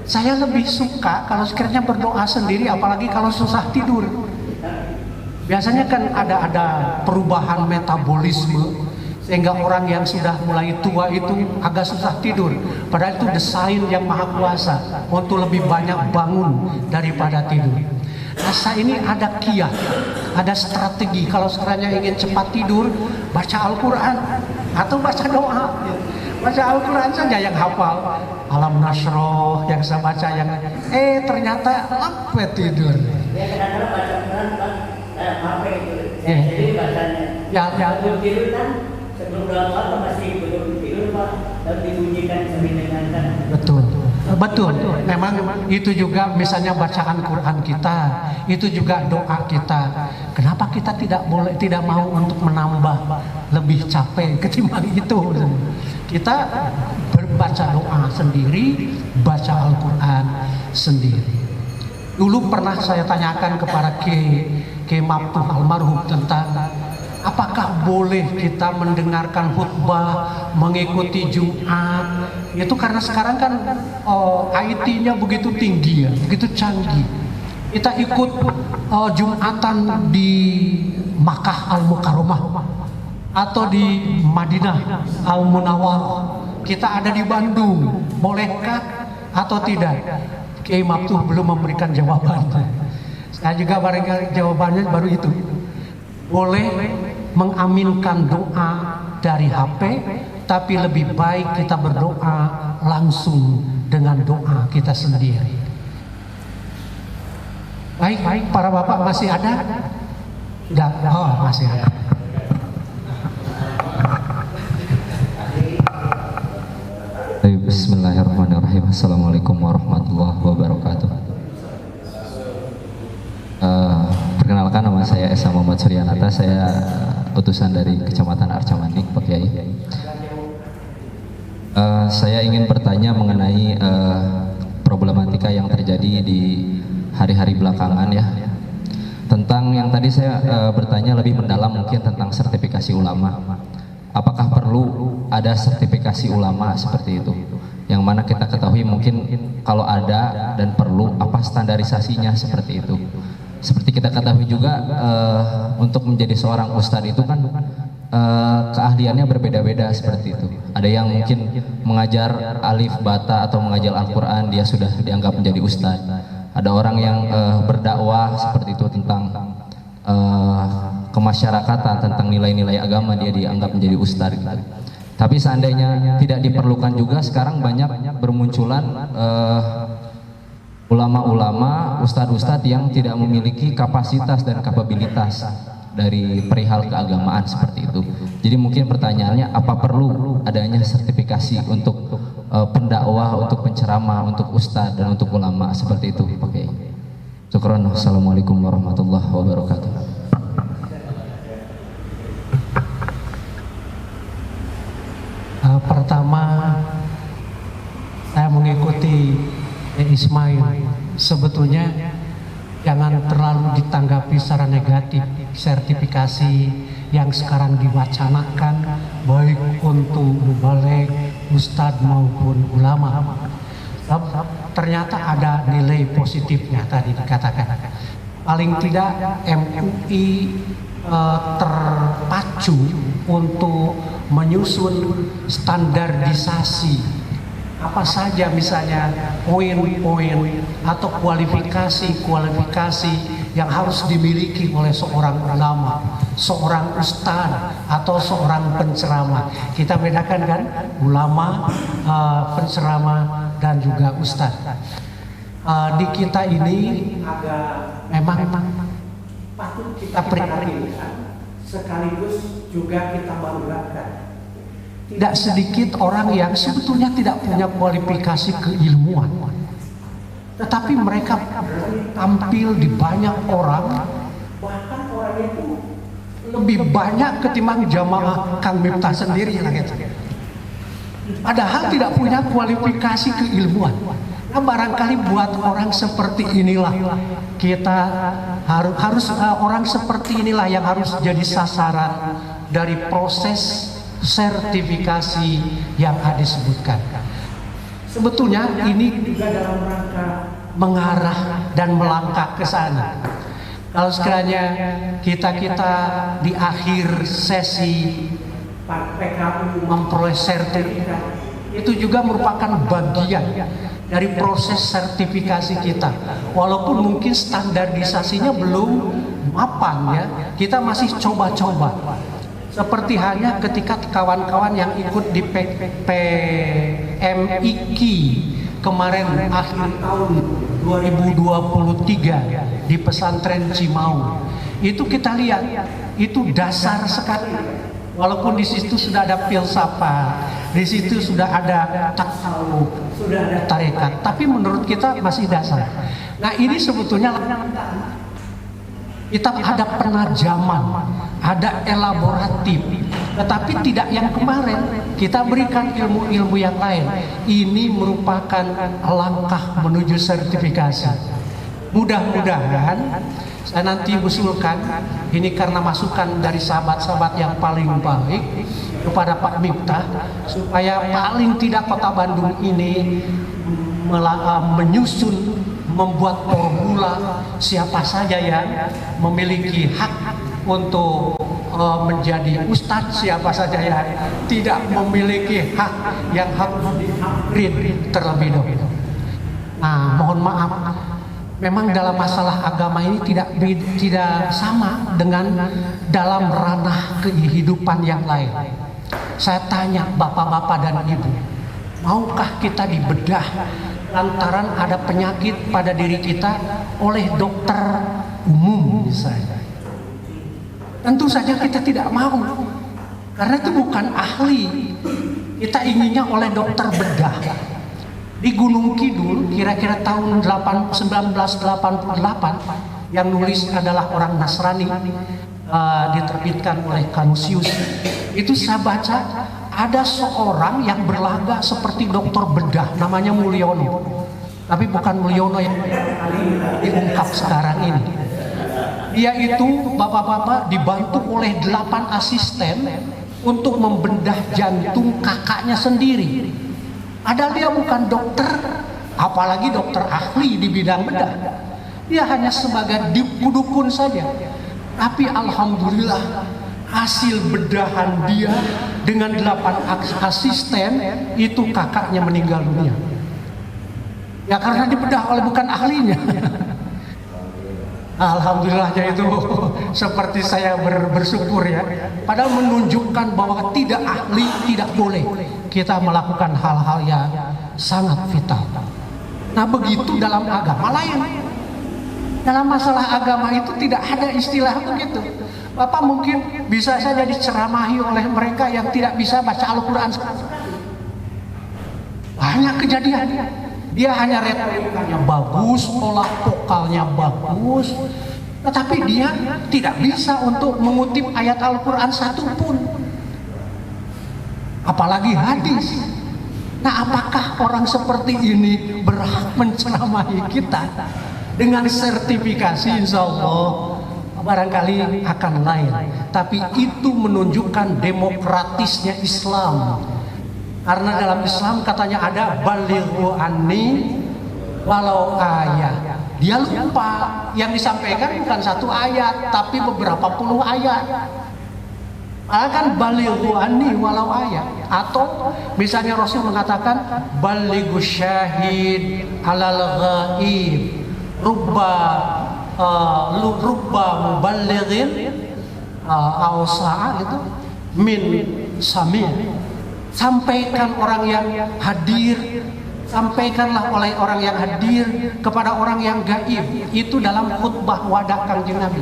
Saya lebih suka kalau sekiranya berdoa sendiri, apalagi kalau susah tidur. Biasanya kan ada perubahan metabolisme sehingga orang yang sudah mulai tua itu agak susah tidur. Padahal itu desain Yang Maha Kuasa untuk lebih banyak bangun daripada tidur. Asa ini ada kiat, ada strategi. Kalau sekiranya ingin cepat tidur, baca Al-Quran atau baca doa. Baca Al-Quran saja yang hafal, Alam Nasroh yang saya baca yang ternyata sampai tidur. Jadi bacanya ya tidur kan sebelum doa masih belum tidur Pak, lalu dibunyikan sambil dengarkan. Betul. Memang itu juga misalnya bacaan Quran kita, itu juga doa kita. Kenapa kita tidak mau untuk menambah lebih capek ketimbang itu? Kita berbaca doa sendiri, baca Al-Quran sendiri. Dulu pernah saya tanyakan kepada Kiai Maftuh almarhum tentang apakah boleh kita mendengarkan khutbah, mengikuti Jumat. Itu karena sekarang kan IT-nya begitu tinggi ya, begitu canggih. kita ikut Jumatan di Makkah Al-Mukarramah atau di Madinah Al-Munawwarah. Kita ada di Bandung, bolehkah atau tidak? Kiai Maftuh belum memberikan jawaban. Saya juga barangkali jawabannya baru itu. Boleh mengaminkan doa dari HP, tapi lebih baik kita berdoa langsung dengan doa kita sendiri. Baik, para bapak masih ada? Tidak, oh masih ada. Bismillahirrahmanirrahim. Assalamualaikum warahmatullahi wabarakatuh. Perkenalkan, nama saya Esa Muhammad Suryanata. Saya utusan dari Kecamatan Arcamanik, Pak Kiai. Saya ingin bertanya mengenai problematika yang terjadi di hari-hari belakangan ya, tentang yang tadi saya bertanya lebih mendalam mungkin tentang sertifikasi ulama. Apakah perlu ada sertifikasi ulama seperti itu? Yang mana kita ketahui mungkin kalau ada dan perlu, apa standarisasinya seperti itu? Seperti kita ketahui juga untuk menjadi seorang ustadz itu kan keahliannya berbeda-beda seperti itu. Ada yang mungkin mengajar alif bata atau mengajar Al-Quran, dia sudah dianggap menjadi ustadz. Ada orang yang berdakwah seperti itu tentang kemasyarakatan, tentang nilai-nilai agama, dia dianggap menjadi ustadz gitu. Tapi seandainya tidak diperlukan juga, sekarang banyak bermunculan ulama-ulama, ustadz-ustadz yang tidak memiliki kapasitas dan kapabilitas dari perihal keagamaan seperti itu. Jadi mungkin pertanyaannya, apa perlu adanya sertifikasi untuk pendakwah, untuk penceramah, untuk ustadz dan untuk ulama seperti itu, Pak Kiai? Syukran. Assalamualaikum warahmatullahi wabarakatuh. Pertama, saya mengikuti Ismail. Sebetulnya jangan terlalu ditanggapi secara negatif sertifikasi yang sekarang diwacanakan, baik untuk mubalik, ustadz maupun ulama. Ternyata ada nilai positifnya tadi dikatakan. Paling tidak MUI terpacu untuk menyusun standarisasi apa saja, misalnya poin-poin atau kualifikasi yang harus dimiliki oleh seorang ulama, seorang ustadz atau seorang penceramah. Kita bedakan kan, ulama, penceramah dan juga ustadz. Di kita ini memang patut kita prihatinkan, sekaligus juga kita banggakan. Tidak sedikit orang yang sebetulnya tidak punya kualifikasi keilmuan, tetapi mereka tampil di banyak orang, bahkan orang itu lebih banyak ketimbang jamaah Kang Miftah sendiri gitu. Padahal tidak punya kualifikasi keilmuan. Nah, barangkali buat orang seperti inilah kita harus orang seperti inilah yang harus jadi sasaran dari proses sertifikasi yang disebutkan. Sebetulnya ini juga dalam rangka mengarah dan melangkah ke sana. Kalau sekiranya kita di akhir sesi PKU memperoleh sertifikat, itu juga merupakan bagian dari proses sertifikasi kita. Walaupun mungkin standarisasinya belum mapan ya, kita masih coba-coba. Seperti halnya ketika kawan-kawan yang ikut di PMIQ kemarin akhir tahun 2023 di pesantren Cimau, itu kita lihat itu dasar sekali. Walaupun di situ sudah ada filsafat, di situ sudah ada tasawuf, sudah ada tarekat, tapi menurut kita masih dasar. Nah, ini sebetulnya kita ada penajaman, ada elaboratif, tetapi tidak yang kemarin. Kita berikan ilmu-ilmu yang lain. Ini merupakan langkah menuju sertifikasi. Mudah-mudahan saya nanti usulkan ini karena masukan dari sahabat-sahabat yang paling baik kepada Pak Miftah, supaya paling tidak Kota Bandung ini menyusun membuat formula siapa saja yang memiliki hak untuk menjadi ustadz, siapa saja yang tidak memiliki hak yang harus di-upgrade terlebih dahulu. Nah, mohon maaf, memang dalam masalah agama ini tidak sama dengan dalam ranah kehidupan yang lain. Saya tanya bapak-bapak dan ibu, maukah kita dibedah lantaran ada penyakit pada diri kita oleh dokter umum misalnya? Tentu saja kita tidak mau, karena itu bukan ahli. Kita inginnya oleh dokter bedah. Di Gunung Kidul kira-kira tahun 1988 yang nulis adalah orang Nasrani, diterbitkan oleh Kanisius. Itu saya baca ada seorang yang berlaga seperti dokter bedah, namanya Mulyono, tapi bukan Mulyono yang diungkap sekarang ini. Dia itu bapak-bapak dibantu oleh 8 asisten untuk membedah jantung kakaknya sendiri. Padahal dia bukan dokter, apalagi dokter ahli di bidang bedah. Dia hanya sebagai dukun saja. Tapi alhamdulillah hasil bedahan dia dengan 8 asisten itu kakaknya meninggal dunia. Ya karena dibedah oleh bukan ahlinya. Alhamdulillahnya itu seperti saya bersyukur ya. Padahal menunjukkan bahwa tidak ahli tidak boleh kita melakukan hal-hal yang sangat vital. Nah begitu dalam agama lain. Dalam masalah agama itu tidak ada istilah begitu. Bapak mungkin bisa saja diceramahi oleh mereka yang tidak bisa baca Al-Quran. Banyak kejadian. Dia hanya retorikanya bagus, olah vokalnya bagus, tetapi dia tidak bisa untuk mengutip ayat Al-Quran satu pun, apalagi hadis. Nah, apakah orang seperti ini berhak menceramahi kita? Dengan sertifikasi insya Allah barangkali akan lain, tapi itu menunjukkan demokratisnya Islam. Karena dalam Islam katanya ada balighu anni walau ayat. Dia lupa yang disampaikan bukan satu ayat, tapi beberapa puluh ayat. Kan balighu anni walau ayat. Atau misalnya Rasul mengatakan balighu syahid alal ghaib. Rubba muballighin awsa'a itu min sami'. Sampaikan orang yang hadir, sampaikanlah oleh orang yang hadir kepada orang yang gaib. Itu dalam khutbah wadah Kanjeng Nabi.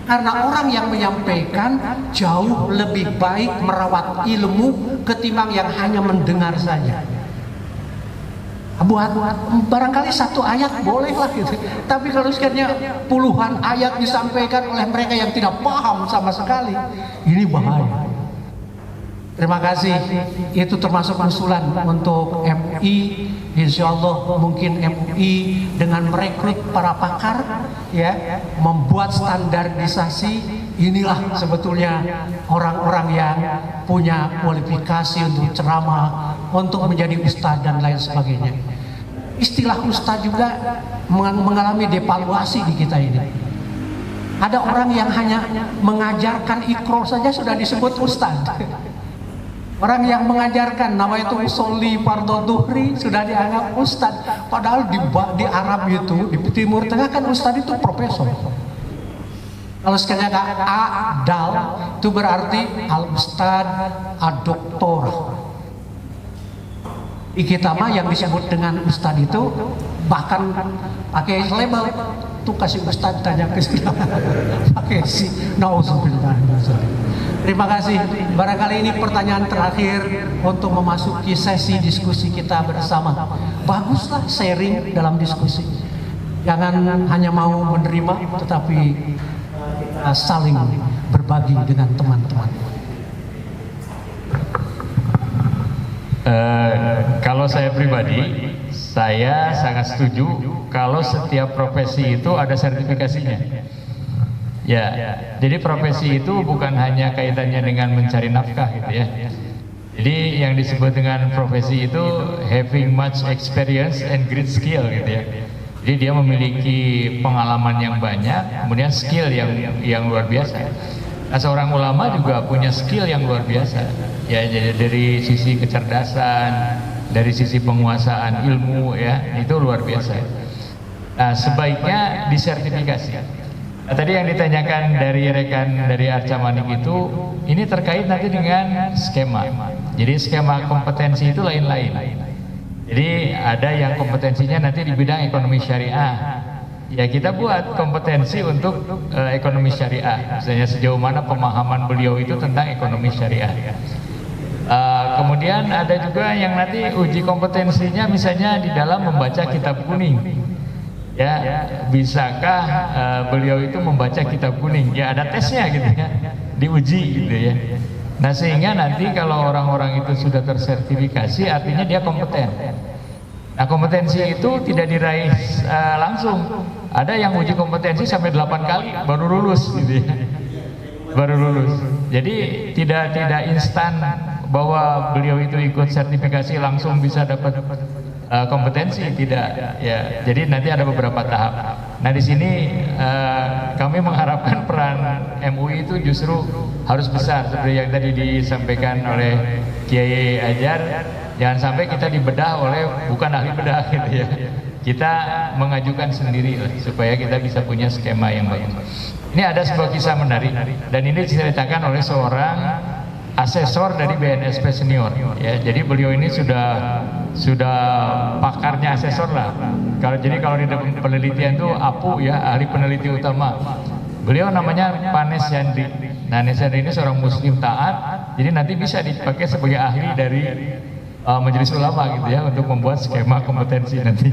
Karena orang yang menyampaikan jauh lebih baik merawat ilmu ketimbang yang hanya mendengar saja. Buat barangkali satu ayat bolehlah gitu. Tapi kalau sekiranya puluhan ayat disampaikan oleh mereka yang tidak paham sama sekali, ini bahaya. Terima kasih. Itu termasuk usulan untuk MUI. Insya Allah mungkin MUI dengan merekrut para pakar, ya, membuat standarisasi. Inilah sebetulnya orang-orang yang punya kualifikasi untuk ceramah, untuk menjadi ustadz dan lain sebagainya. Istilah ustadz juga mengalami devaluasi di kita ini. Ada orang yang hanya mengajarkan ikro saja sudah disebut ustadz. Orang yang mengajarkan nama itu soli fardhu dhuhri sudah dianggap ustadz. Padahal di Arab itu, di Timur Tengah kan ustadz itu profesor. Kalau sekalian A-dal itu berarti al-ustadz ad-doktor. Di kita mah yang disebut dengan ustadz itu bahkan pakai label tuh kasih ustadz tanya ke sini. Pakai si nauzubillah. Terima kasih. Barangkali ini pertanyaan terakhir untuk memasuki sesi diskusi kita bersama. Baguslah sharing dalam diskusi. Jangan hanya mau menerima, tetapi kita saling berbagi dengan teman-teman. Kalau saya pribadi, saya sangat setuju kalau setiap profesi itu ada sertifikasinya. Ya, jadi profesi itu bukan hanya kaitannya dengan mencari nafkah gitu ya. Jadi yang disebut dengan profesi itu having much experience and great skill gitu ya. Jadi dia memiliki pengalaman yang banyak, kemudian skill yang luar biasa. Nah, seorang ulama juga punya skill yang luar biasa. Ya, jadi dari sisi kecerdasan, dari sisi penguasaan ilmu, ya, itu luar biasa. Nah, sebaiknya disertifikasi. Nah, tadi yang ditanyakan dari rekan dari Arca Manik itu, ini terkait nanti dengan skema. Jadi skema kompetensi itu lain-lain. Jadi ada yang kompetensinya nanti di bidang ekonomi syariah. Ya, kita buat kompetensi untuk ekonomi syariah. Misalnya sejauh mana pemahaman beliau itu tentang ekonomi syariah. Kemudian ada juga yang nanti uji kompetensinya misalnya di dalam membaca kitab kuning. Ya, bisakah beliau itu membaca kitab kuning? Ya, ada tesnya gitu ya, diuji gitu ya. Nah, sehingga nanti kalau orang-orang itu sudah tersertifikasi, artinya dia kompeten. Nah, kompetensi itu tidak diraih langsung. Ada yang uji kompetensi sampai 8 kali baru lulus gitu ya. Baru lulus. Jadi tidak instan bahwa beliau itu ikut sertifikasi langsung bisa dapat kompetensi, tidak ya. Jadi nanti ada beberapa tahap. Nah, di sini kami mengharapkan peran MUI itu justru harus besar seperti yang tadi disampaikan oleh Kiai Ajar. Jangan sampai kita dibedah oleh bukan ahli bedah gitu ya. Kita mengajukan sendiri supaya kita bisa punya skema yang bagus. Ini ada sebuah kisah menarik dan ini diceritakan oleh seorang asesor dari BNSP senior ya. Jadi beliau ini sudah pakarnya asesor lah. Kalau di dalam penelitian itu APU ya, ahli peneliti utama. Beliau namanya Panes Yandri. Nah, Panes Yandri ini seorang muslim taat. Jadi nanti bisa dipakai sebagai ahli dari majelis ulama gitu ya untuk membuat skema kompetensi nanti.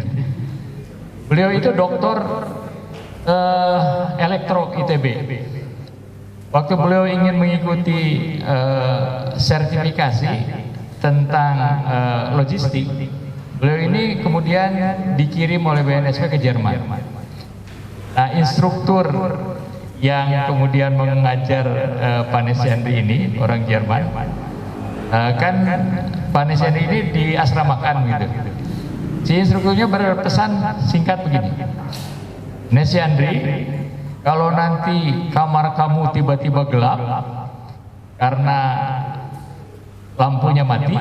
Beliau itu doktor elektro ITB. Waktu beliau ingin mengikuti sertifikasi tentang logistik, beliau ini kemudian dikirim oleh BNSP ke Jerman. Nah, instruktur yang kemudian mengajar Panes Yandri ini orang Jerman, kan Panes Yandri ini diasramakan gitu. Si instrukturnya berpesan singkat begini, Panes Yandri, kalau nanti kamar kamu tiba-tiba gelap karena lampunya mati,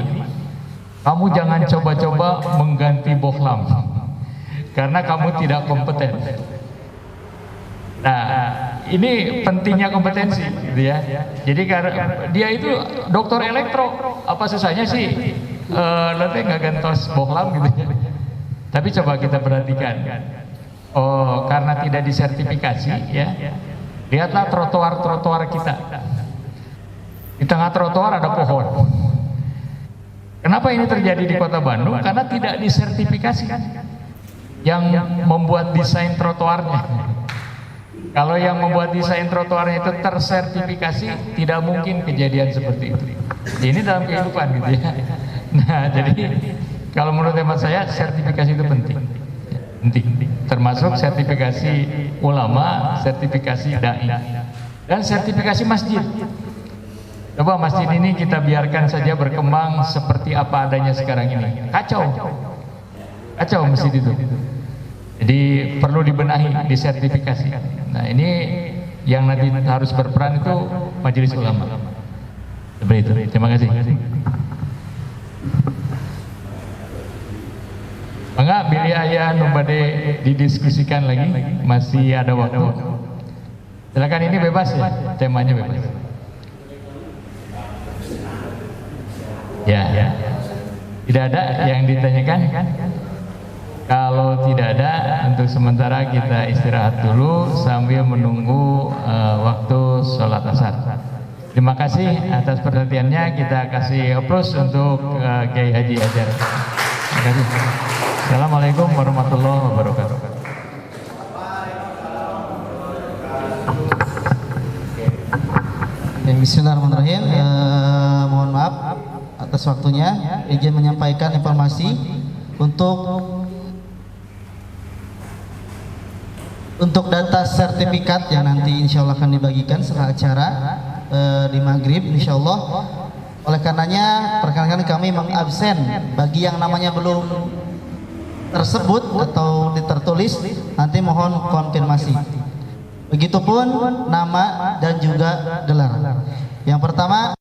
kamu jangan coba-coba mengganti bohlam karena kamu tidak kompeten. Nah, ini pentingnya kompetensi gitu ya. Jadi karena dia itu dokter elektro, apa susahnya sih letih nggak gantos bohlam gitu ya. Tapi coba kita perhatikan. Oh, karena tidak disertifikasi ya. Lihatlah trotoar kita. Di tengah trotoar ada pohon. Kenapa ini terjadi di Kota Bandung? Karena tidak disertifikasi yang membuat desain trotoarnya. Kalau yang membuat desain trotoarnya itu tersertifikasi, tidak mungkin kejadian seperti itu. Ini dalam kehidupan gitu ya. Nah, jadi kalau menurut hemat saya sertifikasi itu penting. Termasuk sertifikasi ulama, sertifikasi dai, dan sertifikasi masjid. Coba masjid ini kita biarkan saja berkembang seperti apa adanya sekarang ini. Kacau masjid itu. Jadi perlu dibenahi, disertifikasi. Nah, ini yang nanti harus berperan itu majelis ulama. Seperti itu. Terima kasih. Enggak, pilih ayah numbade didiskusikan lagi, masih ada waktu. Silakan, ini bebas ya, temanya bebas. Ya, tidak ada yang ditanyakan. Kalau tidak ada, untuk sementara kita istirahat dulu sambil menunggu waktu sholat asar. Terima kasih atas perhatiannya. Kita kasih aplaus untuk Kiai Haji Ajar. Terima kasih. Assalamualaikum warahmatullahi wabarakatuh. Bismillahirrahmanirrahim. Mohon maaf atas waktunya. Izin menyampaikan informasi untuk data sertifikat yang nanti insya Allah akan dibagikan setelah acara di maghrib insya Allah. Oleh karenanya perkenalkan kami mengabsen bagi yang namanya belum tersebut atau tertulis, nanti mohon konfirmasi. Begitupun nama dan juga gelar. Yang pertama